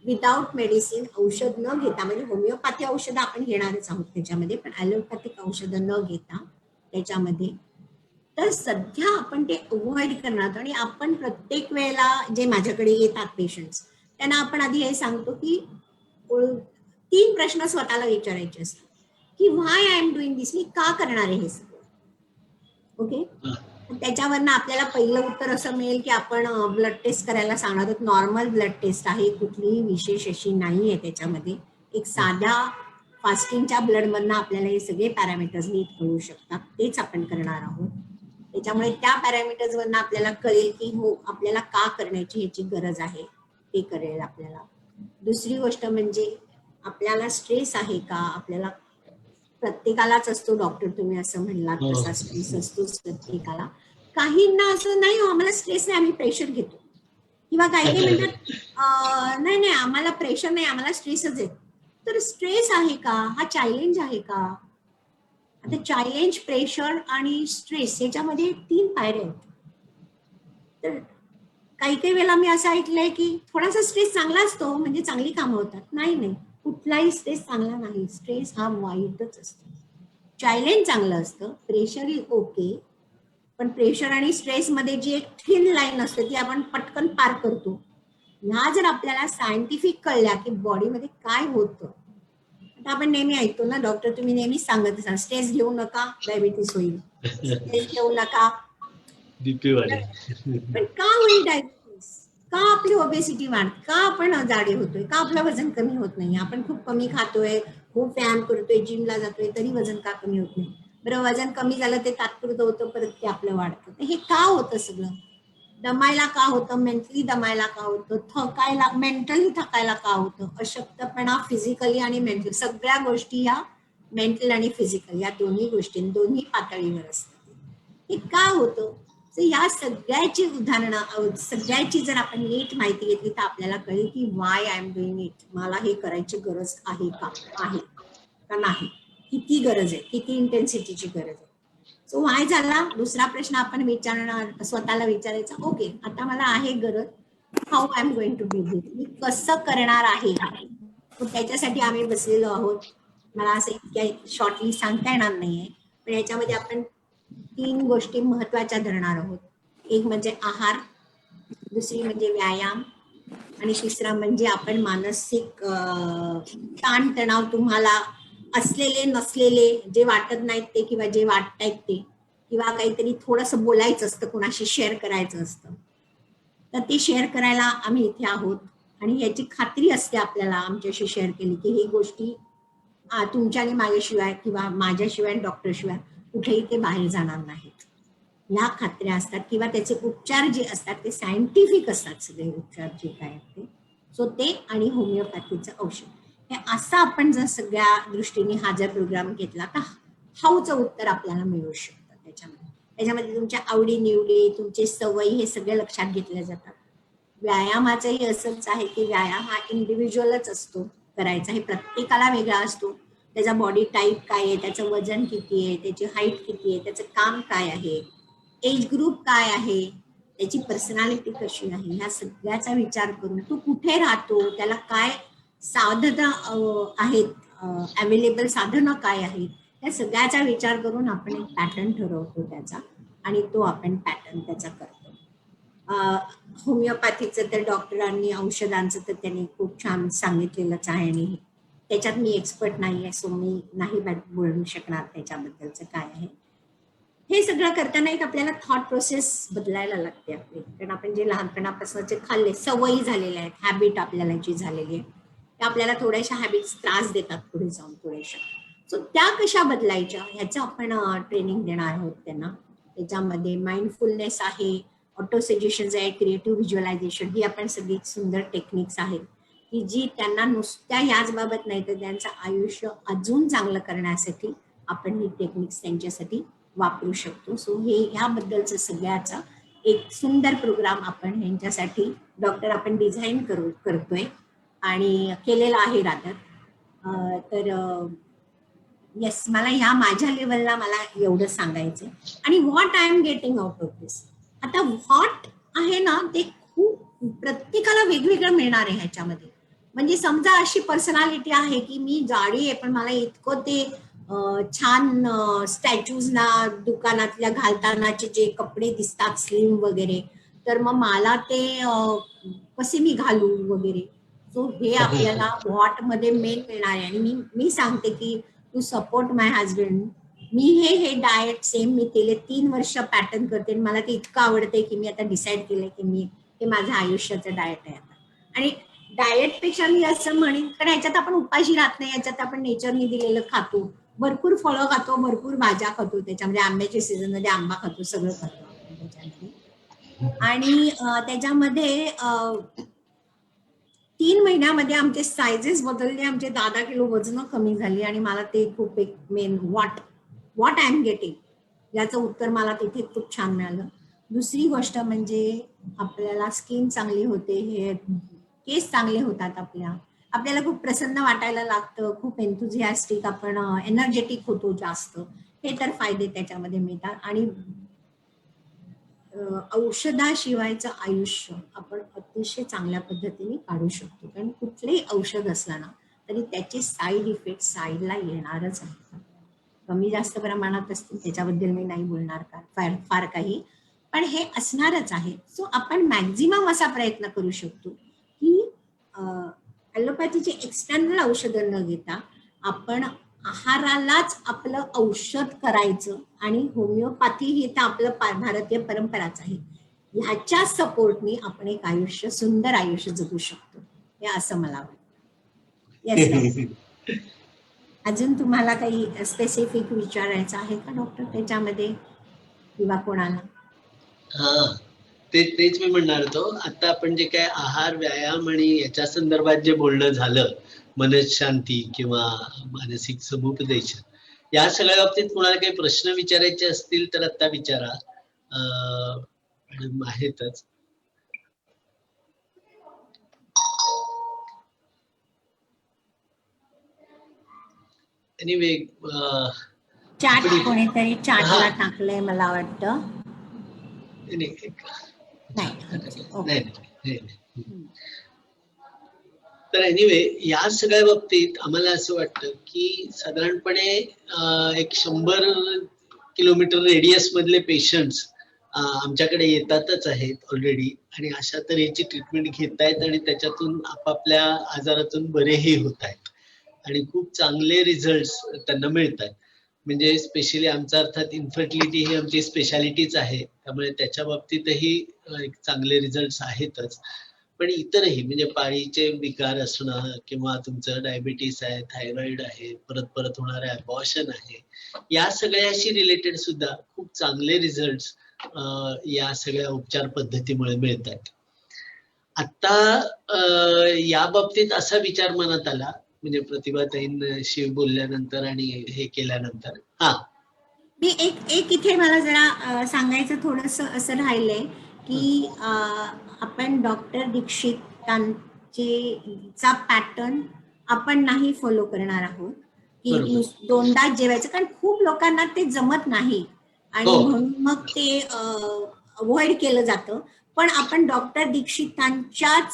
विदाउट मेडिसिन, औषध न घेता. म्हणजे होमिओपॅथी औषधं आपण घेणारच आहोत त्याच्यामध्ये, पण ॲलोपॅथिक औषधं न घेता त्याच्यामध्ये. तर सध्या आपण ते अवॉइड करणार. आणि आपण प्रत्येक वेळेला जे माझ्याकडे येतात पेशंट्स, त्यांना आपण आधी हे सांगतो की 3 प्रश्न स्वतःला विचारायचे असतात की व्हाय आय एम डुईंग दिस, मी का करणार आहे हे सगळं. ओके, त्याच्यावरनं आपल्याला पहिलं उत्तर असं मिळेल की आपण ब्लड टेस्ट करायला सांगणार आहोत. नॉर्मल ब्लड टेस्ट आहे, कुठलीही विशेष अशी नाही आहे त्याच्यामध्ये. एक साध्या फास्टिंगच्या ब्लड मधनं आपल्याला हे सगळे पॅरामीटर्स नीट कळू शकतात, तेच आपण करणार आहोत. त्याच्यामुळे त्या पॅरामीटर्स वरनं आपल्याला कळेल की हो आपल्याला का करण्याची ह्याची गरज आहे, ते कळेल आपल्याला. दुसरी गोष्ट म्हणजे आपल्याला स्ट्रेस आहे का. आपल्याला प्रत्येकालाच असतो डॉक्टर, तुम्ही असं म्हणलात तसा स्ट्रेस असतोच प्रत्येकाला. काहींना असं नाही, हो आम्हाला स्ट्रेस नाही, आम्ही प्रेशर घेतो. किंवा काही काही म्हणतात नाही नाही आम्हाला प्रेशर नाही, आम्हाला स्ट्रेसच आहे. तर स्ट्रेस आहे का, हा चॅलेंज आहे का. आता चॅलेंज, प्रेशर आणि स्ट्रेस याच्यामध्ये 3 पायऱ्या आहेत. तर काही काही वेळेला मी असं ऐकलंय की थोडासा स्ट्रेस चांगला असतो म्हणजे चांगली कामं होतात. नाही नाही, कुठलाही स्ट्रेस चांगला नाही. स्ट्रेस हा वाईटच असतो. चॅलेंज चांगलं असतं, प्रेशर इज ओके. पण प्रेशर आणि स्ट्रेस मध्ये जी एक थिन लाईन असते ती आपण पटकन पार करतो. ह्या जर आपल्याला सायंटिफिक कळल्या की बॉडीमध्ये काय होतं. आता आपण नेहमी ऐकतो ना, डॉक्टर तुम्ही नेहमीच सांगत असाल स्ट्रेस घेऊ नका, डायबिटीस होईल. स्ट्रेस घेऊ नका, बीपी वाढेल. पण का होईल डायबिटीस. का आपली ओबेसिटी वाढते, का आपण जाडे होतोय, का आपलं वजन कमी होत नाही. आपण खूप कमी खातोय, खूप व्यायाम करतोय, जिमला जातोय, तरी वजन का कमी होत नाही. बरं, वजन कमी झालं ते तात्पुरतं होतं, परत ते आपलं वाढतं. तर हे का होतं सगळं. दमायला का होतं, मेंटली दमायला का होतं, थकायला, मेंटली थकायला का होतं. अशक्तपणा फिजिकली आणि मेंटल, सगळ्या गोष्टी या मेंटल आणि फिजिकल या दोन्ही गोष्टी दोन्ही पातळीवर असतात. हे का होतं. या सगळ्याची उदाहरणं, सगळ्याची जर आपण नीट माहिती घेतली तर आपल्याला कळेल की Y I am doing it. मला हे करायची गरज आहे का, आहे का नाही, किती गरज आहे, किती इंटेन्सिटीची गरज आहे. सो वाय झाला. दुसरा प्रश्न आपण विचारणार, स्वतःला विचारायचा, ओके आता मला आहे गरज, how I am going to do this, मी कसं करणार आहे. त्याच्यासाठी आम्ही बसलेलो आहोत. मला असं इतक्या शॉर्टली सांगता येणार नाहीये, पण याच्यामध्ये आपण 3 गोष्टी महत्वाच्या धरणार आहोत. एक म्हणजे आहार, दुसरी म्हणजे व्यायाम, आणि तिसरा म्हणजे आपण मानसिक ताणतणाव तुम्हाला असलेले नसलेले, जे वाटत नाहीत ते किंवा जे वाटतायत ते, किंवा काहीतरी थोडंसं बोलायचं असतं, कोणाशी शेअर करायचं असतं, तर ते शेअर करायला आम्ही इथे आहोत. आणि याची खात्री असते आपल्याला आमच्याशी शेअर केली की ही गोष्टी तुमच्या आणि माझ्याशिवाय किंवा माझ्याशिवाय डॉक्टरशिवाय कुठेही ते बाहेर जाणार नाहीत. ह्या खात्र्या असतात. किंवा त्याचे उपचार जे असतात ते सायंटिफिक असतात, सगळे उपचार जे काय ते. सो ते आणि होमिओपॅथीचं औषध, हे असं आपण जर सगळ्या दृष्टीने हा जर प्रोग्राम घेतला तर हाऊचं उत्तर आपल्याला मिळू शकतं. त्याच्यामध्ये तुमच्या आवडी निवडी, तुमचे सवयी, हे सगळे लक्षात घेतले जातात. व्यायामाचंही असंच आहे की व्यायाम हा इंडिव्हिज्युअलच असतो करायचा, हे प्रत्येकाला वेगळा असतो. त्याचा बॉडी टाईप काय आहे, त्याचं वजन किती आहे, त्याची हाईट किती आहे, त्याचं काम काय आहे, एज ग्रुप काय आहे, त्याची पर्सनॅलिटी कशी आहे, ह्या सगळ्याचा विचार करून तो कुठे राहतो, त्याला काय साधनं आहेत, अवेलेबल साधनं काय आहेत, या सगळ्याचा विचार करून आपण एक पॅटर्न ठरवतो त्याचा, आणि तो आपण पॅटर्न त्याचा करतो. होमिओपॅथीचं तर डॉक्टरांनी, औषधांचं तर त्यांनी खूप छान सांगितलेलंच आहे, आणि त्याच्यात मी एक्सपर्ट नाही आहे, सो मी नाही बोलू शकणार त्याच्याबद्दलचं काय आहे. हे सगळं करताना एक आपल्याला थॉट प्रोसेस बदलायला लागते आपली, कारण आपण जे लहानपणापासून जे खाल्ले, सवयी झालेल्या आहेत, हॅबिट आपल्याला जी झालेली आहे, त्या आपल्याला थोड्याशा हॅबिट्स त्रास देतात पुढे जाऊन थोड्याशा. सो त्या कशा बदलायच्या ह्याचं आपण ट्रेनिंग देणार आहोत त्यांना. त्याच्यामध्ये माइंडफुलनेस आहे, ऑटो सजेशन्स आहे, क्रिएटिव्ह व्हिज्युअलायझेशन, ही आपण सगळी सुंदर टेक्निक्स आहेत. की जी त्यांना नुसत्या याच बाबत नाही तर त्यांचं आयुष्य अजून चांगलं करण्यासाठी आपण ही टेक्निक्स त्यांच्यासाठी वापरू शकतो. सो हे ह्याबद्दलचं सगळ्याचा एक सुंदर प्रोग्राम आपण यांच्यासाठी डॉक्टर आपण डिझाईन करतोय आणि केलेला आहे रादर. तर येस, मला ह्या माझ्या लेवलला मला एवढं सांगायचं. आणि what I am getting out of this, आता व्हॉट आहे ना ते खूप प्रत्येकाला वेगवेगळं मिळणार आहे ह्याच्यामध्ये. म्हणजे समजा अशी पर्सनॅलिटी आहे की मी जाडी आहे पण मला इतकं ते छान स्टॅच्यूज ना दुकानातल्या घालतानाचे जे कपडे दिसतात स्लिम वगैरे, तर मग मला ते कसे मी घालू वगैरे. सो हे आपल्याला व्हॉट मध्ये मेन मिळणार आहे. आणि मी सांगते की टू सपोर्ट माय हजबंड, मी हे डाएट सेम मी केले 3 वर्ष पॅटर्न करते आणि मला ते इतकं आवडते की मी आता डिसाईड केलंय की मी हे माझं आयुष्याचं डाएट आहे आता. आणि डाएट पेक्षा मी असं म्हणेन, कारण याच्यात आपण उपाशी राहत नाही, याच्यात आपण नेचरने दिलेलं खातो, भरपूर फळं खातो, भरपूर भाज्या खातो, त्याच्यामध्ये आंब्याच्या सीझन मध्ये आंबा खातो, सगळं खातो आपण त्याच्यामध्ये. आणि त्याच्यामध्ये 3 महिन्यामध्ये आमचे सायझेस बदलले, आमचे 10 किलो वजन कमी झाली. आणि मला ते खूप एक main what I am getting याचं उत्तर मला तिथे खूप छान मिळालं. दुसरी गोष्ट म्हणजे आपल्याला स्किन चांगली होते, हे केस चांगले होतात, आपल्याला खूप प्रसन्न वाटायला लागतं, खूप एन्थुझियास्टिक, आपण एनर्जेटिक होतो जास्त. हे तर फायदे त्याच्यामध्ये मिळतात. आणि औषधाशिवायचं आयुष्य आपण अतिशय चांगल्या पद्धतीने काढू शकतो. कारण कुठलंही औषध असलं ना तरी त्याचे साईड इफेक्ट साईडला येणारच आहे. कमी जास्त प्रमाणात असतील त्याच्याबद्दल मी नाही बोलणार फार काही, पण हे असणारच आहे. सो आपण मॅक्झिमम असा प्रयत्न करू शकतो की ॲलोपॅथीचे एक्सटर्नल औषधं न घेता आपण आहारालाच आपलं औषध करायचं. आणि होमिओपॅथी ही तर आपलं भारतीय परंपराच आहे. ह्याच्या सपोर्टने आपण एक आयुष्य, सुंदर आयुष्य जगू शकतो, हे असं मला वाटतं. येस. अजून तुम्हाला काही स्पेसिफिक विचारायचं आहे का डॉक्टर त्याच्यामध्ये, किंवा कोणाला? हा, तेच मी म्हणणार होतो. आता आपण जे काय आहार, व्यायाम आणि याच्या संदर्भात जे बोलणं झालं, मनशांती किंवा मानसिक समुपदेशन, या सगळ्या बाबतीत कोणाला काही प्रश्न विचारायचे असतील तर आता विचारा. मॅडम आहेतच. एनिवे, चॅट कोणीतरी चॅटला टाकलंय मला वाटतं. नाही. तर एनिवे, या सगळ्या बाबतीत आम्हाला असं वाटतं की साधारणपणे एक 100 किलोमीटर रेडियस मधले पेशंट्स आमच्याकडे येतातच आहेत ऑलरेडी, आणि अशा तऱ्हेची ट्रीटमेंट घेतायत आणि त्याच्यातून आपापल्या आजारातून बरेही होत आहेत आणि खूप चांगले रिझल्ट्स त्यांना मिळत आहेत. म्हणजे स्पेशली आमचा अर्थात इन्फर्टिलिटी ही आमची स्पेशालिटीच आहे, त्यामुळे त्याच्या बाबतीतही एक चांगले रिझल्ट्स आहेतच. पण इतरही म्हणजे पाळीचे विकार असणं किंवा तुमचं डायबिटीस आहे, थायरॉइड आहे, परत होणारे अबॉर्शन आहे, या सगळ्याशी रिलेटेड सुद्धा खूप चांगले रिझल्ट्स या सगळ्या उपचार पद्धतीमुळे मिळत आहेत. आता या बाबतीत असा विचार मनात आला, म्हणजे प्रतिभाताईंशी बोलल्यानंतर आणि हे केल्यानंतर, मी एक इथे मला जरा सांगायचं थोडस असं राहिलंय की आपण डॉक्टर दीक्षितांचा पॅटर्न आपण नाही फॉलो करणार आहोत की 2दा जेवायचं, कारण खूप लोकांना ते जमत नाही आणि म्हणून मग ते अवॉइड केलं जातं. पण आपण डॉक्टर दीक्षितांच्याच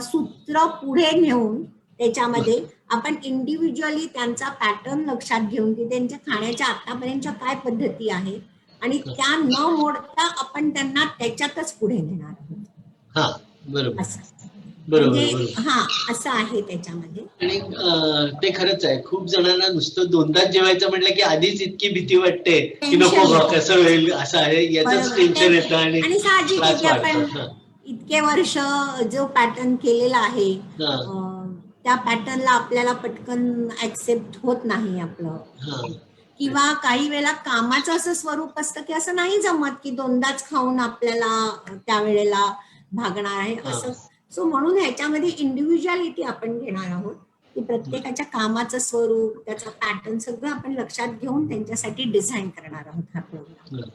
सूत्र पुढे नेऊन त्याच्यामध्ये आपण इंडिव्हिज्युअली त्यांचा पॅटर्न लक्षात घेऊन की त्यांच्या खाण्याच्या आतापर्यंतच्या काय पद्धती आहेत आणि त्या न मोडता आपण त्यांना त्याच्यातच पुढे नेणार आहोत. बरोबर. असं आहे त्याच्यामध्ये. आणि ते खरंच आहे, खूप जणांना नुसतं 2दाच जेवायचं म्हटलं की आधीच इतकी भीती वाटते की नको कसं होईल, असं आहे, याच टेन्शन येतं आणि साहजिक आहे की आपण इतके वर्ष जो पॅटर्न केलेला आहे त्या पॅटर्नला आपल्याला पटकन ऍक्सेप्ट होत नाही आपलं, किंवा काही वेळेला कामाचं असं स्वरूप असतं की असं नाही जमत की 2दाच खाऊन आपल्याला त्यावेळेला भागणार आहे. असं सो म्हणून ह्याच्यामध्ये इंडिव्हिज्युअलिटी आपण घेणार आहोत की प्रत्येकाच्या कामाचं स्वरूप, त्याचा पॅटर्न सगळं आपण लक्षात घेऊन त्यांच्यासाठी डिझाईन करणार आहोत हा प्रोग्राम.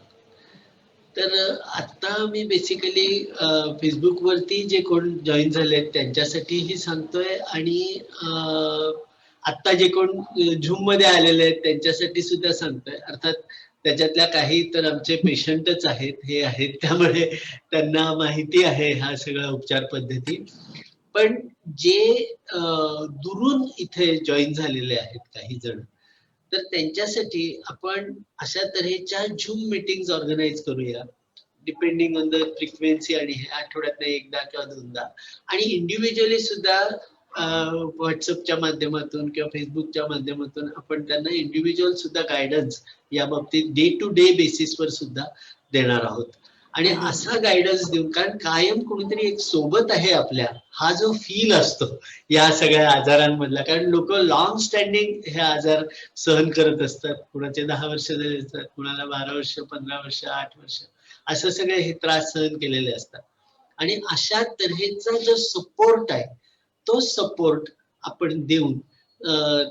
तर आता मी बेसिकली फेसबुक वरती जे कोण जॉईन झालेत त्यांच्यासाठीही सांगतोय आणि आता जे कोण झूम मध्ये आलेले आहेत त्यांच्यासाठी सुद्धा सांगतोय. अर्थात त्याच्यातल्या काही तर आमचे पेशंटच आहेत, हे आहेत, त्यामुळे त्यांना माहिती आहे हा सगळा उपचार पद्धती. पण जे दुरून इथे जॉईन झालेले आहेत काही जण, तर त्यांच्यासाठी आपण अशा तऱ्हेच्या झूम मीटिंग्स ऑर्गनाईज करूया, डिपेंडिंग ऑन द फ्रिक्वेन्सी, आणि हे आठवड्यातनं एकदा किंवा दोनदा, आणि इंडिव्हिज्युअली सुद्धा व्हॉट्सअपच्या माध्यमातून किंवा फेसबुकच्या माध्यमातून आपण त्यांना इंडिव्हिज्युअल सुद्धा गायडन्स या बाबतीत डे टू डे बेसिसवर सुद्धा देणार आहोत. आणि असा गायडन्स देऊन, कारण कायम कोणीतरी एक सोबत आहे आपल्या, हा जो फील असतो या सगळ्या आजारांमधला, कारण लोक लॉंग स्टँडिंग हे आजार सहन करत असतात. कुणाचे 10 वर्ष झाले असतात, कुणाला 12 वर्ष, 15 वर्ष, 8 वर्ष, असं सगळे हे त्रास सहन केलेले असतात. आणि अशा तऱ्हेचा जो सपोर्ट आहे, तो सपोर्ट आपण देऊन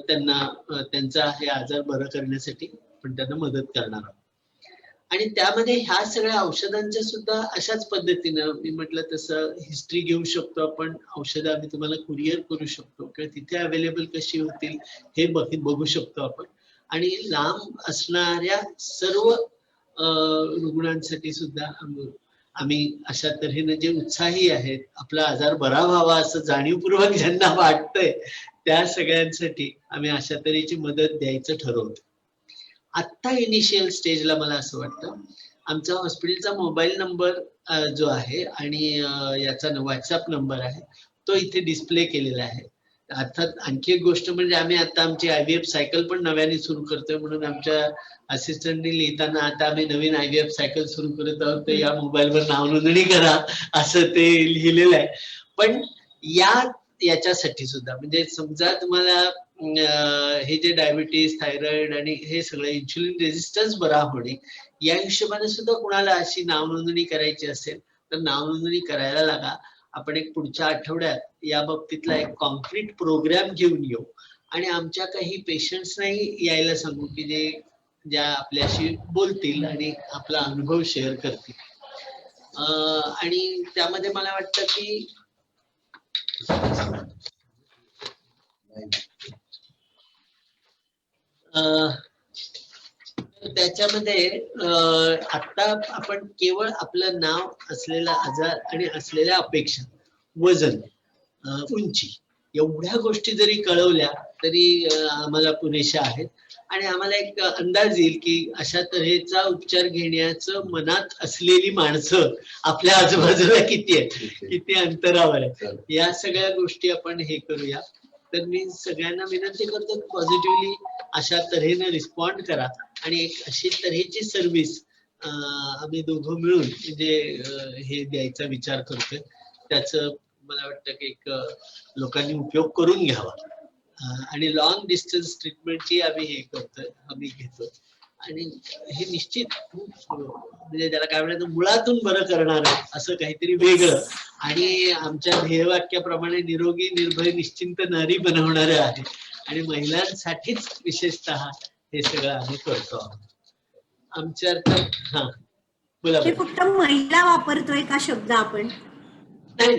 त्यांना त्यांचा हे आजार बरं करण्यासाठी आपण त्यांना मदत करणार आहोत. आणि त्यामध्ये ह्या सगळ्या औषधांच्या सुद्धा अशाच पद्धतीनं मी म्हटलं तसं हिस्ट्री घेऊ शकतो आपण. औषधं आम्ही तुम्हाला कुरिअर करू शकतो किंवा तिथे अवेलेबल कशी होतील हे बघू शकतो आपण. आणि लांब असणाऱ्या सर्व रुग्णांसाठी सुद्धा आम्ही अशा तऱ्हेने जे उत्साही आहेत, आपला आजार बरा व्हावा असं जाणीवपूर्वक ज्यांना वाटतंय, त्या सगळ्यांसाठी आम्ही अशा तऱ्हेची मदत द्यायचं ठरवतो. आत्ता इनिशियल स्टेजला मला असं वाटतं, आमचा हॉस्पिटलचा मोबाईल नंबर जो आहे आणि याचा व्हॉट्सअप नंबर आहे तो इथे डिस्प्ले केलेला आहे. अर्थात आणखी एक गोष्ट म्हणजे आम्ही आता आमची IVF सायकल पण नव्याने सुरू करतोय, म्हणून आमच्या असिस्टंटनी लिहिताना आता आम्ही नवीन IVF सायकल सुरू करत आहोत, तर या मोबाईलवर नाव नोंदणी करा असं ते लिहिलेलं आहे. पण याच्यासाठी सुद्धा, म्हणजे समजा तुम्हाला हे जे डायबिटीस, थायरॉइड आणि हे सगळं इन्शुलिन रेजिस्टन्स बरा होणे, या हिशोबाने सुद्धा कुणाला अशी नाव नोंदणी करायची असेल तर नाव नोंदणी करायला लागा. आपण एक पुढच्या आठवड्यात या बाबतीतला एक कॉन्क्रीट प्रोग्राम घेऊन येऊ आणि आमच्या काही पेशंट्सनाही यायला सांगू की ज्या आपल्याशी बोलतील आणि आपला अनुभव शेअर करतील. आणि त्यामध्ये मला वाटतं की त्याच्यामध्ये आता आपण केवळ आपलं नाव, असलेला आजार आणि असलेल्या अपेक्षा, वजन, उंची, एवढ्या गोष्टी जरी कळवल्या तरी आम्हाला पुरेशा आहेत. आणि आम्हाला एक अंदाज येईल की अशा तऱ्हेचा उपचार घेण्याचं मनात असलेली माणसं आपल्या आजूबाजूला किती आहेत, किती अंतरावर आहे. या सगळ्या गोष्टी आपण हे करूया. तर मी सगळ्यांना विनंती करतो की पॉझिटिव्हली अशा तऱ्हेने रिस्पॉन्ड करा आणि एक अशी तऱ्हेची सर्व्हिस आम्ही दोघं मिळून म्हणजे हे द्यायचा विचार करतोय. त्याचं मला वाटतं की एक लोकांनी उपयोग करून घ्यावा. आणि लॉंग डिस्टन्स ट्रीटमेंटची आम्ही हे करतोय, आम्ही घेतोय. आणि हे निश्चित म्हणजे त्याला काय म्हणायचं, मुळातून बरं करणार असं काहीतरी वेगळं आणि आमच्या ध्येयवाक्याप्रमाणे निरोगी, निर्भय, निश्चिंत नारी बनवणारं आहे. आणि महिलांसाठीच विशेषतः हे सगळं आम्ही करतो आहोत. आमच्या अर्थात बोला. फक्त महिला वापरतोय का शब्द आपण?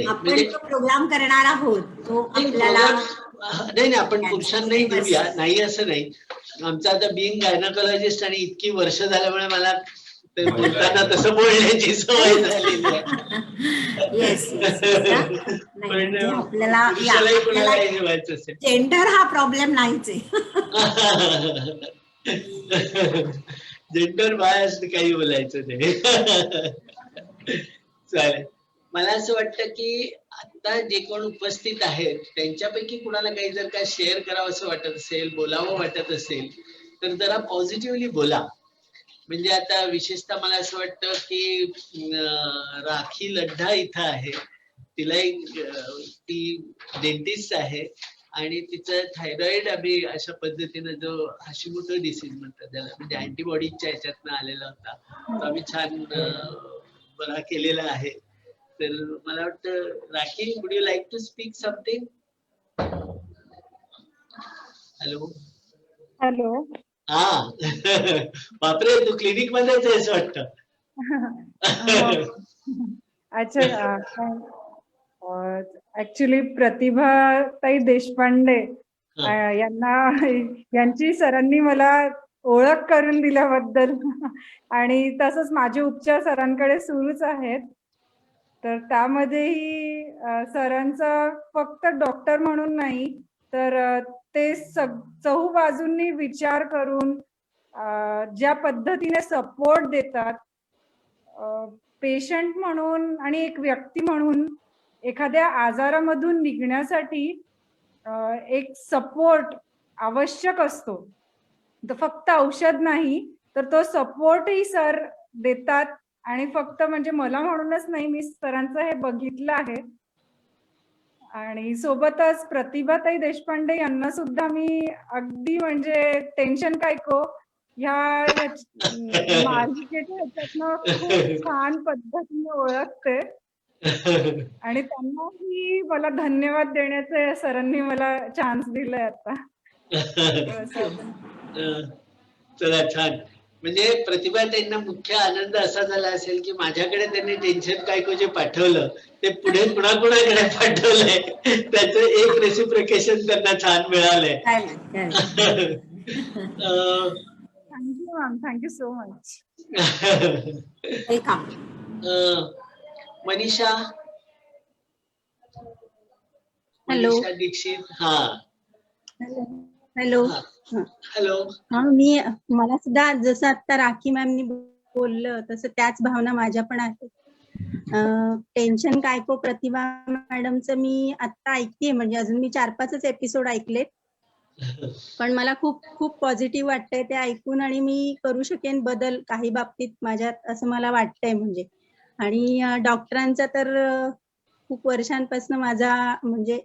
आपण जो प्रोग्राम करणार आहोत तो आपल्याला नाही, आपण पुरुषांनाही घेऊया, नाही असं नाही. आमचं आता बिईंग गायनाकोलॉजिस्ट आणि इतकी वर्ष झाल्यामुळे मला बोलताना तसं बोलण्याची सवय झालेली आहे. पण पुरुषालाही कोणाला ठेवायचं असेल, जेंडर हा प्रॉब्लेम नाहीच आहे. जेंडर बायस काही बोलायचं नाही. चालेल. मला असं वाटतं की आता जे कोण उपस्थित आहेत त्यांच्यापैकी कुणाला काही जर काय शेअर करावं असं वाटत असेल, बोलावं वाटत असेल तर जरा पॉझिटिव्हली बोला. म्हणजे आता विशेषतः मला असं वाटतं की राखी लड्ढा इथं आहे, तिला ती डेंटिस्ट आहे आणि तिचं थायरॉइड आम्ही अशा पद्धतीनं जो हाशिमोटो डिसीज म्हणतात त्याला, म्हणजे अँटीबॉडीजच्या ह्याच्यातनं आलेला होता, तो आम्ही छान बरा केलेला आहे. तर मला वाटतं Rakhi, would you like to speak something? Hello. Hello. हा. बापरे, तू क्लिनिक मध्येच आहेस वाटतं. अच्छा. ऍक्च्युली प्रतिभाताई देशपांडे यांची सरांनी मला ओळख करून दिल्याबद्दल आणि तसंच माझे उपचार सरांकडे सुरूच आहेत. तर त्यामध्येही सरांचा फक्त डॉक्टर म्हणून नाही तर ते चहूबाजूंनी विचार करून ज्या पद्धतीने सपोर्ट देतात, पेशंट म्हणून आणि एक व्यक्ती म्हणून एखाद्या आजारामधून निघण्यासाठी एक सपोर्ट आवश्यक असतो. तर फक्त औषध नाही तर तो सपोर्टही सर देतात. आणि फक्त म्हणजे मला म्हणूनच नाही, मी सरांचं हे बघितलं आहे. आणि सोबतच प्रतिभाताई देशपांडे यांना सुद्धा मी अगदी म्हणजे टेन्शन कायको ह्या मालिकेच्या ह्याच्यातनं खूप छान पद्धतीने ओळखते. आणि त्यांनाही मला धन्यवाद देण्याचे सरांनी मला चान्स दिलाय आता. चला, छान. म्हणजे प्रतिभा त्यांना मुख्य आनंद असा झाला असेल की माझ्याकडे त्यांनी टेन्शन काय जे पाठवलं ते पुढे कुणाकुणाकडे पाठवलंय त्याचं एक रेसिप्रिकेशन त्यांना छान मिळालंय. Thank you ma'am, thank you so much. Manisha. Hello. Manisha Dikshit. हा. हॅलो. हॅलो. हा, मला सुद्धा जसं आता राखी मॅमनी बोललं तसं त्याच भावना माझ्या पण आहेत. टेन्शन कायको प्रतिभा मॅडमचं मी आता ऐकतेय, म्हणजे अजून मी 4-5 एपिसोड ऐकलेत, पण मला खूप खूप पॉझिटिव्ह वाटतंय ते ऐकून आणि मी करू शकेन बदल काही बाबतीत माझ्यात असं मला वाटतंय. म्हणजे आणि डॉक्टरांचा तर खूप वर्षांपासून माझा म्हणजे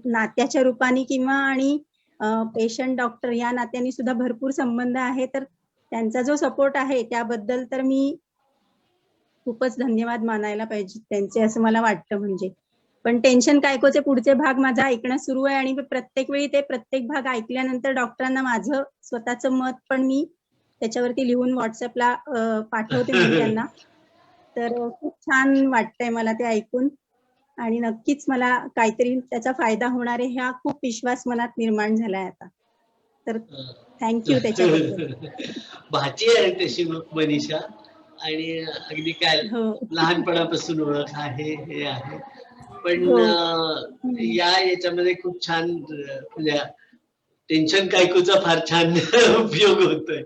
नात्याच्या रूपाने किंवा आणि पेशंट डॉक्टर या नात्याने सुद्धा भरपूर संबंध आहे. तर त्यांचा जो सपोर्ट आहे त्याबद्दल तर मी खूपच धन्यवाद मानायला पाहिजे त्यांचे असं मला वाटतं. म्हणजे पण टेन्शन कायकोचे पुढचे भाग माझा ऐकणं सुरू आहे आणि प्रत्येक वेळी ते प्रत्येक भाग ऐकल्यानंतर डॉक्टरांना माझं स्वतःचं मत पण मी त्याच्यावरती लिहून व्हॉट्सअपला पाठवते म्हणजे त्यांना. तर खूप छान वाटतंय मला ते ऐकून आणि नक्कीच मला काहीतरी त्याचा फायदा होणार आहे ह्या खूप विश्वास मनात निर्माण झालाय आता. तर थँक्यू त्याच्याबद्दल. भाची आहे तशी मनीषा आणि अगदी काय लहानपणापासून ओळख आहे हे आहे. पण या याच्यामध्ये खूप छान म्हणजे टेन्शन कायकोचा फार छान उपयोग होतोय.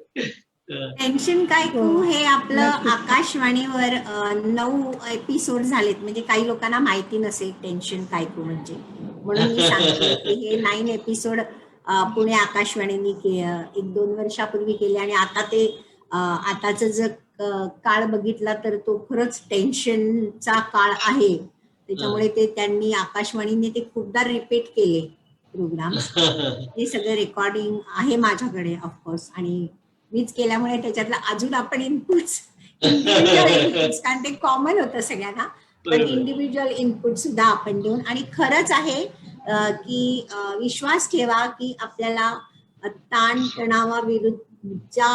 टेन्शन कायको हे आपलं आकाशवाणीवर 9 एपिसोड झालेत. म्हणजे काही लोकांना माहिती नसेल टेन्शन कायको म्हणजे, म्हणून मी सांगते की हे 9 एपिसोड पुणे आकाशवाणीने 1-2 वर्षापूर्वी केले. आणि आता ते आताचं जर काळ बघितला तर तो खरंच टेन्शनचा काळ आहे. त्याच्यामुळे ते त्यांनी आकाशवाणीने ते खूपदा रिपीट केले प्रोग्राम्स. हे सगळं रेकॉर्डिंग आहे माझ्याकडे ऑफकोर्स, आणि मीच केल्यामुळे त्याच्यातलं अजून आपण इनपुट्स इंडिव्हिज्युअल इनपुट्स, कारण ते कॉमन होतं सगळ्यांना, पण इंडिव्हिज्युअल इनपुट सुद्धा आपण देऊन. आणि खरंच आहे की विश्वास ठेवा की आपल्याला ताणतणावाविरुद्धच्या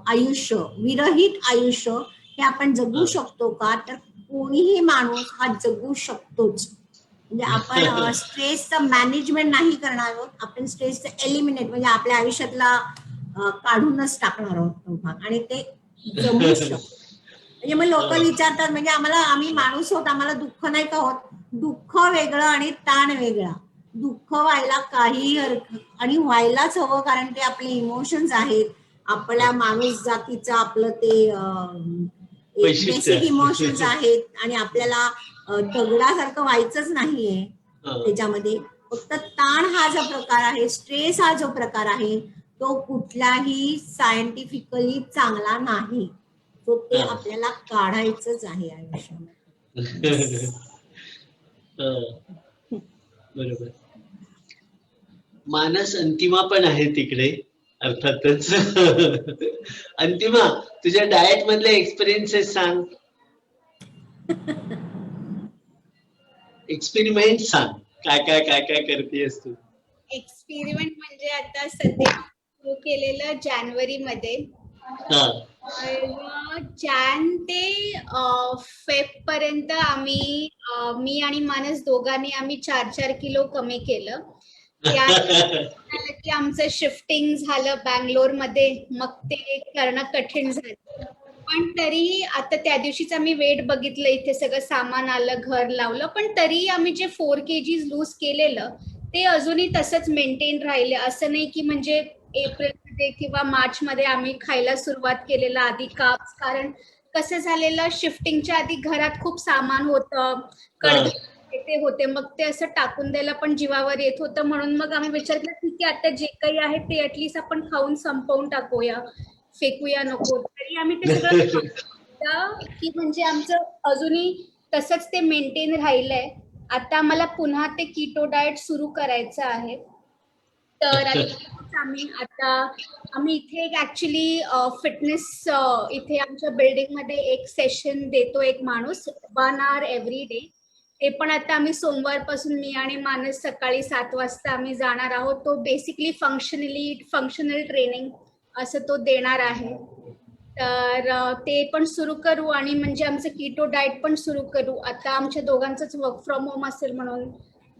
आयुष्य, विरहित आयुष्य हे आपण जगू शकतो का? तर कोणीही माणूस हा जगू शकतोच. म्हणजे आपण स्ट्रेसचं मॅनेजमेंट नाही करणार आहोत, आपण स्ट्रेसचं एलिमिनेट म्हणजे आपल्या आयुष्यातला काढूनच टाकणार आहोत तो भाग, आणि ते जमू शकतो. म्हणजे मग लोक विचारतात म्हणजे आम्ही माणूस आहोत, आम्हाला दुःख नाही का होत? दुःख वेगळं आणि ताण वेगळा. दुःख व्हायला काही आणि व्हायलाच हवं, कारण ते आपले इमोशन्स आहेत. आपल्या माणूस जातीचं आपलं ते बेसिक इमोशन्स आहेत आणि आपल्याला दगडासारखं व्हायचंच नाहीये त्याच्यामध्ये. फक्त ताण हा जो प्रकार आहे, स्ट्रेस हा जो प्रकार आहे, तो कुठलाही सायंटिफिकली चांगला नाही. तो ते आपल्याला काढायचंच आहे आयुष्यामध्ये. बरोबर. मानस अंतिमा पण आहे तिकडे अर्थातच. अंतिमा, तुझ्या डाएट मधले एक्सपिरियन्सेस सांग. एक्सपेरिमेंट सांग, काय काय काय काय करतेस तू? एक्सपेरिमेंट म्हणजे आता सध्या सुरू केलेलं जानेवारीमध्ये हा. जॅन ते फेब पर्यंत आम्ही मी आणि मानस दोघांनी आम्ही 4-4 किलो कमी केलं. झालं की आमचं शिफ्टिंग झालं बँगलोरमध्ये, मग ते करणं कठीण झालं. पण तरी आता त्या दिवशीच आम्ही वेट बघितलं, इथे सगळं सामान आलं, घर लावलं, पण तरी आम्ही जे 4 kgs लूज केलेलं ते अजूनही तसंच मेंटेन राहिले. असं नाही की म्हणजे एप्रिलमध्ये किंवा मार्चमध्ये आम्ही खायला सुरुवात केलेलं आधी काप्स, कारण कसं झालेलं शिफ्टिंगच्या आधी घरात खूप सामान होतं, ते होते, मग ते असं टाकून द्यायला पण जीवावर येत होतं. म्हणून मग आम्ही विचार केला ठीक आहे आता जे काही आहे ते ऍटलीस्ट आपण खाऊन संपवून टाकूया, फेकूया नको. तरी आम्ही ते सगळं की म्हणजे आमचं अजूनही तसंच ते मेंटेन राहिलंय. आता आम्हाला पुन्हा ते कीटो डाएट सुरू करायचं आहे. तर आम्ही इथे एक ऍक्च्युली फिटनेस इथे आमच्या बिल्डिंगमध्ये एक सेशन देतो एक माणूस 1 hour एव्हरी डे. ते पण आता आम्ही सोमवारपासून मी आणि मानस सकाळी 7 वाजता आम्ही जाणार आहोत. तो बेसिकली फंक्शनल ट्रेनिंग असं तो देणार आहे. तर ते पण सुरू करू आणि म्हणजे आमचं कीटो डाएट पण सुरू करू. आता आमच्या दोघांचंच वर्क फ्रॉम होम असेल म्हणून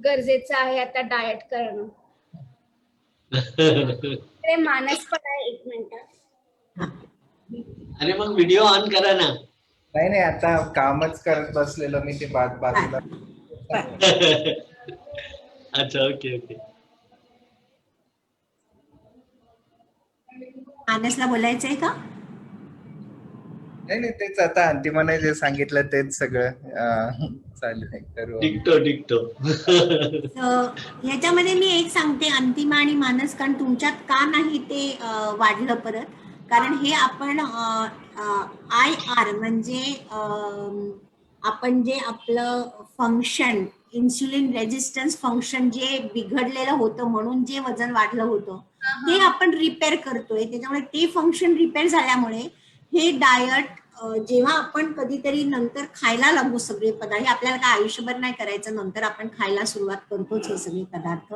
गरजेचं आहे आता डाएट करणं. ते मानस पण आहे 1 मिनिट. अरे मग व्हिडिओ ऑन करा ना. नाही आता कामच करत बसलेलो मी, ते बाजूला. अच्छा, ओके ओके. मानसला बोलायचंय का? नाही तेच आता अंतिमाने जे सांगितलं तेच सगळं चालू आहे करू. डिक्टो. ह्याच्यामध्ये मी एक सांगते, अंतिमा आणि मानस, कारण तुमच्यात का नाही ते वाढलं परत, कारण हे आपण IR म्हणजे आपण जे आपलं फंक्शन इन्सुलिन रेजिस्टन्स फंक्शन जे बिघडलेलं होतं म्हणून जे वजन वाढलं होतं ते आपण रिपेअर करतोय. त्याच्यामुळे ते फंक्शन रिपेअर झाल्यामुळे हे डायट जेव्हा आपण कधीतरी नंतर खायला लागू सगळे पदार्थ, हे आपल्याला काय आयुष्यभर नाही करायचं, नंतर आपण खायला सुरुवात करतोच हे सगळे पदार्थ,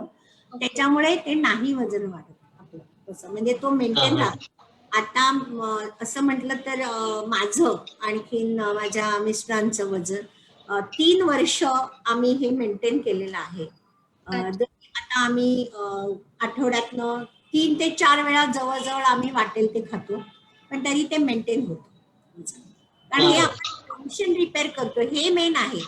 त्याच्यामुळे ते नाही वजन वाढत आपलं तसं, म्हणजे तो मेंटेन राहतो. आता असं म्हटलं तर माझं आणखीन माझ्या मिस्टरांचं वजन 3 वर्ष आम्ही हे मेंटेन केलेलं आहे. आता आम्ही आठवड्यातनं 3 ते 4 वेळा जवळजवळ आम्ही वाटेल ते खातो, पण तरी ते मेंटेन होतं. कारण हे आपण फंक्शन रिपेअर करतो, हे मेन आहे.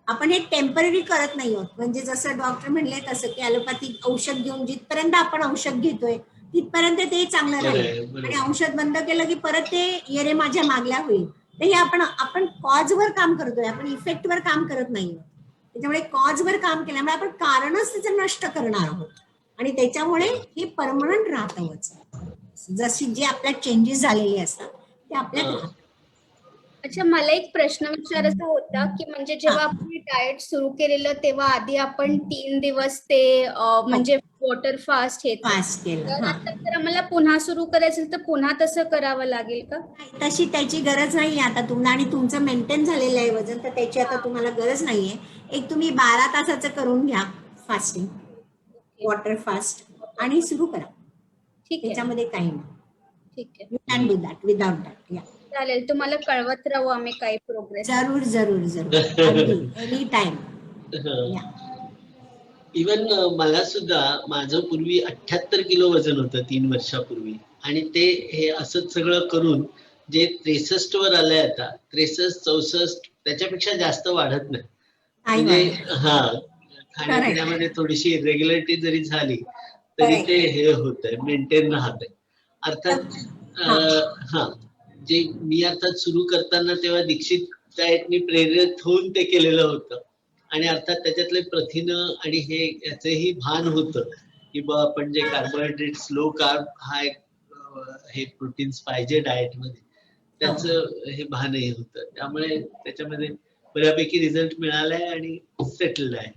आपण हे टेम्पररी करत नाही आहोत. म्हणजे जसं डॉक्टर म्हणले तसं की ॲलोपॅथिक औषध घेऊन जिथपर्यंत आपण औषध घेतोय तिथपर्यंत ते चांगलं राहील, आणि औषध बंद केलं की परत ते येरे माझ्या मागल्या होईल. तर हे आपण कॉजवर काम करतोय, आपण इफेक्टवर काम करत नाही. त्याच्यामुळे कॉजवर काम केल्यामुळे आपण कारणच त्याचं नष्ट करणार आहोत, आणि त्याच्यामुळे हे परमनंट राहतं वजन. जशी जे आपल्यात चेंजेस झालेले असतात ते आपल्यात राहतात. अच्छा, मला एक प्रश्न विचारायचा होता की म्हणजे जेव्हा आपण डाएट सुरू केलेलं तेव्हा आधी आपण 3 दिवस ते म्हणजे वॉटर फास्ट केलं. तर आम्हाला पुन्हा सुरू करायचं तर पुन्हा तसं करावं लागेल का? तशी त्याची गरज नाहीये आता तुम्हाला, आणि तुमचं मेंटेन झालेलं आहे वजन, तर त्याची आता तुम्हाला गरज नाहीये. एक तुम्ही 12 तासाचं करून घ्या फास्टिंग, वॉटर फास्ट, आणि सुरू करा. ठीक आहे, त्याच्यामध्ये काही नाही. ठीक आहे, you can do that without that. या, चालेल. तुम्हाला कळवत राहू आम्ही काही प्रोग्रेस. जरूर एनी टाइम. इवन मला सुद्धा माझं पूर्वी 78 किलो वजन होतं 3 वर्षापूर्वी, आणि ते हे असंच सगळं करून जे 63 वर आलंय आता, 63, 64, त्याच्यापेक्षा जास्त वाढत नाही. म्हणजे खाण्यापिण्यामध्ये थोडीशी इरेग्युलरिटी जरी झाली तरी ते हे होतंय, मेंटेन राहतंय. अर्थात जे मी अर्थात सुरू करताना तेव्हा दीक्षित डाएटनी प्रेरित होऊन ते केलेलं होतं, आणि अर्थात त्याच्यातले प्रथिन आणि हे याचंही भान होतं की बा आपण जे कार्बोहायड्रेट्स, लो कार्ब, हाय हे प्रोटीन्स पाहिजे डाएटमध्ये, त्याचं हे भानही होतं. त्यामुळे त्याच्यामध्ये बऱ्यापैकी रिझल्ट मिळालाय आणि सेटल्ड आहे.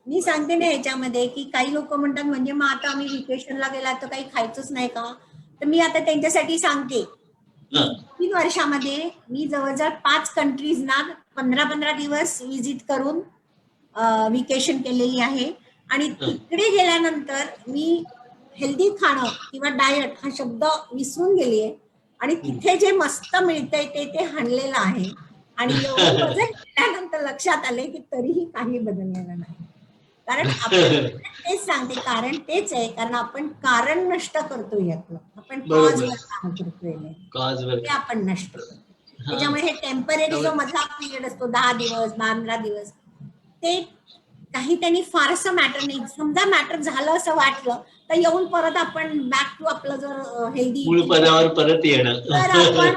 मी सांगते ना याच्यामध्ये की काही लोक म्हणतात म्हणजे मग आता आम्ही व्हिकेशनला गेला तर काही खायचंच नाही का, तर मी आता त्यांच्यासाठी सांगते 3 वर्षामध्ये मी जवळजवळ 5 कंट्रीजना 15 दिवस विजिट करून विकेशन केलेली आहे. आणि तिकडे गेल्यानंतर मी हेल्दी खाणं किंवा डायट हा शब्द विसरून गेलीये आणि तिथे जे मस्त मिळतंय ते हाणलेलं आहे. आणि एवढं वजन केल्यानंतर लक्षात आले की तरीही काही बदललेलं नाही. कारण आपण तेच सांगते, कारण तेच आहे, कारण आपण कारण नष्ट करतोय यातलं, आपण बरोबर. कॉजवर काम करतोय कॉजवर ते आपण नष्ट करतो. त्याच्यामुळे हे टेम्पररी जो मधला पिरियड असतो 10 दिवस 15 दिवस, ते काही त्यांनी फारसं मॅटर नाही. समजा मॅटर झालं असं वाटलं तर येऊन परत आपण बॅक टू आपलं जर हेल्दी मूळ पदावर परत येणं. तर आपण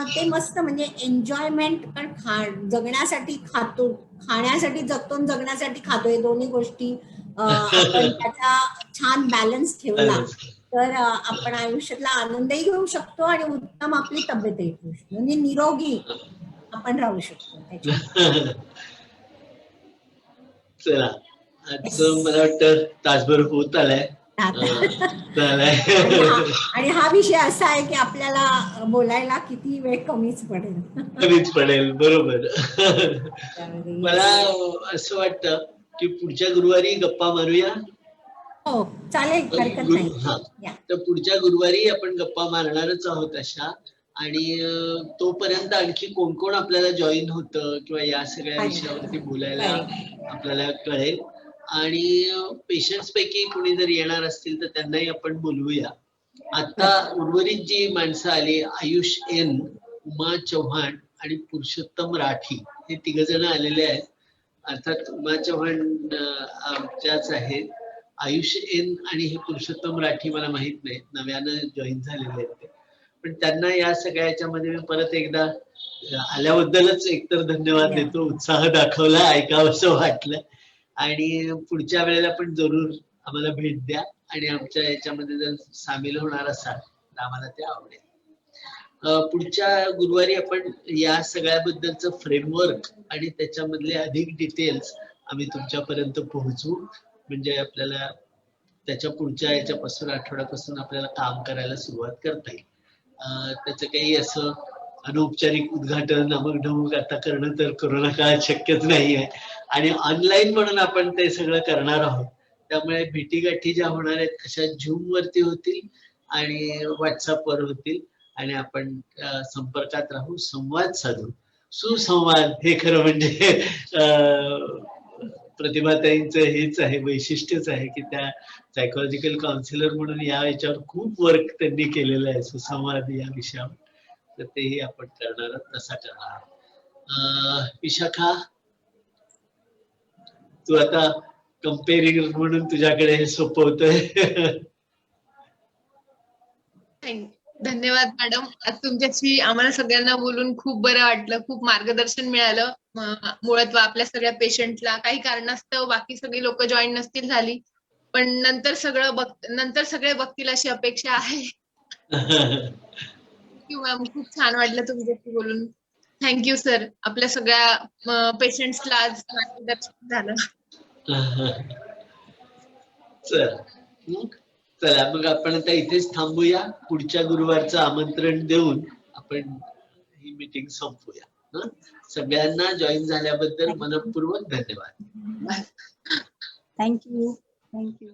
ते मस्त म्हणजे एन्जॉयमेंट. पण जगण्यासाठी खातो, खाण्यासाठी जगतो आणि जगण्यासाठी खातोय, दोन्ही गोष्टी आपण त्याचा छान बॅलन्स ठेवला तर आपण आयुष्यातला आनंदही घेऊ शकतो आणि उत्तम आपली तब्येतही ठेवू शकतो, म्हणजे निरोगी आपण राहू शकतो त्याच्यात. चला, आजचं मला वाटतं तासभर होत आलाय. आणि हा विषय असा आहे की आपल्याला बोलायला किती वेळ कमीच पडेल. बरोबर. मला असं वाटतं की पुढच्या गुरुवारी गप्पा मारूया. हो चालेल, हरकत नाही. तर पुढच्या गुरुवारी आपण गप्पा मारणारच आहोत अशा. आणि तोपर्यंत आणखी कोण कोण आपल्याला जॉईन होतं किंवा या सगळ्या विषयावरती बोलायला आपल्याला कळेल. आणि पेशंट्स पैकी कोणी जर येणार असतील तर त्यांनाही आपण बोलवूया. आता उर्वरित जी माणसं आली, आयुष एन, उमा चव्हाण आणि पुरुषोत्तम राठी, हे 3 जण आलेले आहेत. अर्थात उमा चव्हाण आमच्याच आहेत. आयुष एन आणि हे पुरुषोत्तम राठी मला माहित नाही, नव्यानं जॉईन झालेले आहेत ते. पण त्यांना या सगळ्या याच्यामध्ये मी परत एकदा आल्याबद्दलच एकतर धन्यवाद देतो. उत्साह दाखवला, ऐकावंसं वाटलं. आणि पुढच्या वेळेला पण जरूर आम्हाला भेट द्या आणि आमच्या याच्यामध्ये जर सामील होणार असाल तर आम्हाला ते आवडेल. पुढच्या गुरुवारी आपण या सगळ्याबद्दलचं फ्रेमवर्क आणि त्याच्यामधले अधिक डिटेल्स आम्ही तुमच्यापर्यंत पोहोचवू. म्हणजे आपल्याला त्याच्या पुढच्या याच्यापासून आठवड्यापासून आपल्याला काम करायला सुरुवात करता येईल. त्याचं काही असं अनौपचारिक उद्घाटन नमक ढमक आता करणं तर कोरोना काळात शक्यच नाहीये. आणि ऑनलाईन म्हणून आपण ते सगळं करणार आहोत. त्यामुळे भेटीगाठी ज्या होणार आहेत अशा झूम वरती होतील आणि व्हॉट्सअपवर होतील आणि आपण संपर्कात राहू, संवाद साधू. सुसंवाद हे खरं म्हणजे प्रतिभाताईंचं हेच आहे, वैशिष्ट्यच आहे की त्या सायकोलॉजिकल काउन्सिलर म्हणून या याच्यावर खूप वर्क त्यांनी केलेलं आहे सुसंवाद या विषयावर. तर तेही आपण करणार आहोत, तसा करणार आहोत. विशाखा, तू आता कंपेरिंग म्हणून तुझ्याकडे हे सोपवतोय. धन्यवाद मॅडम. आज तुमच्याशी आम्हाला सगळ्यांना बोलून खूप बरं वाटलं, खूप मार्गदर्शन मिळालं. मुळात आपल्या सगळ्या पेशंटला काही कारणास्तव बाकी सगळी लोक जॉईन नसतील झाली, पण नंतर सगळे बघतील अशी अपेक्षा आहे. मॅम, खूप छान वाटलं तुमच्याशी बोलून. Thank you sir. आपल्या सगळ्या पेशंट्सला आज मार्गदर्शन झालं. चला मग आपण आता इथेच थांबूया. पुढच्या गुरुवारचं आमंत्रण देऊन आपण ही मीटिंग संपवूया. सगळ्यांना जॉईन झाल्याबद्दल मनपूर्वक धन्यवाद. थँक्यू.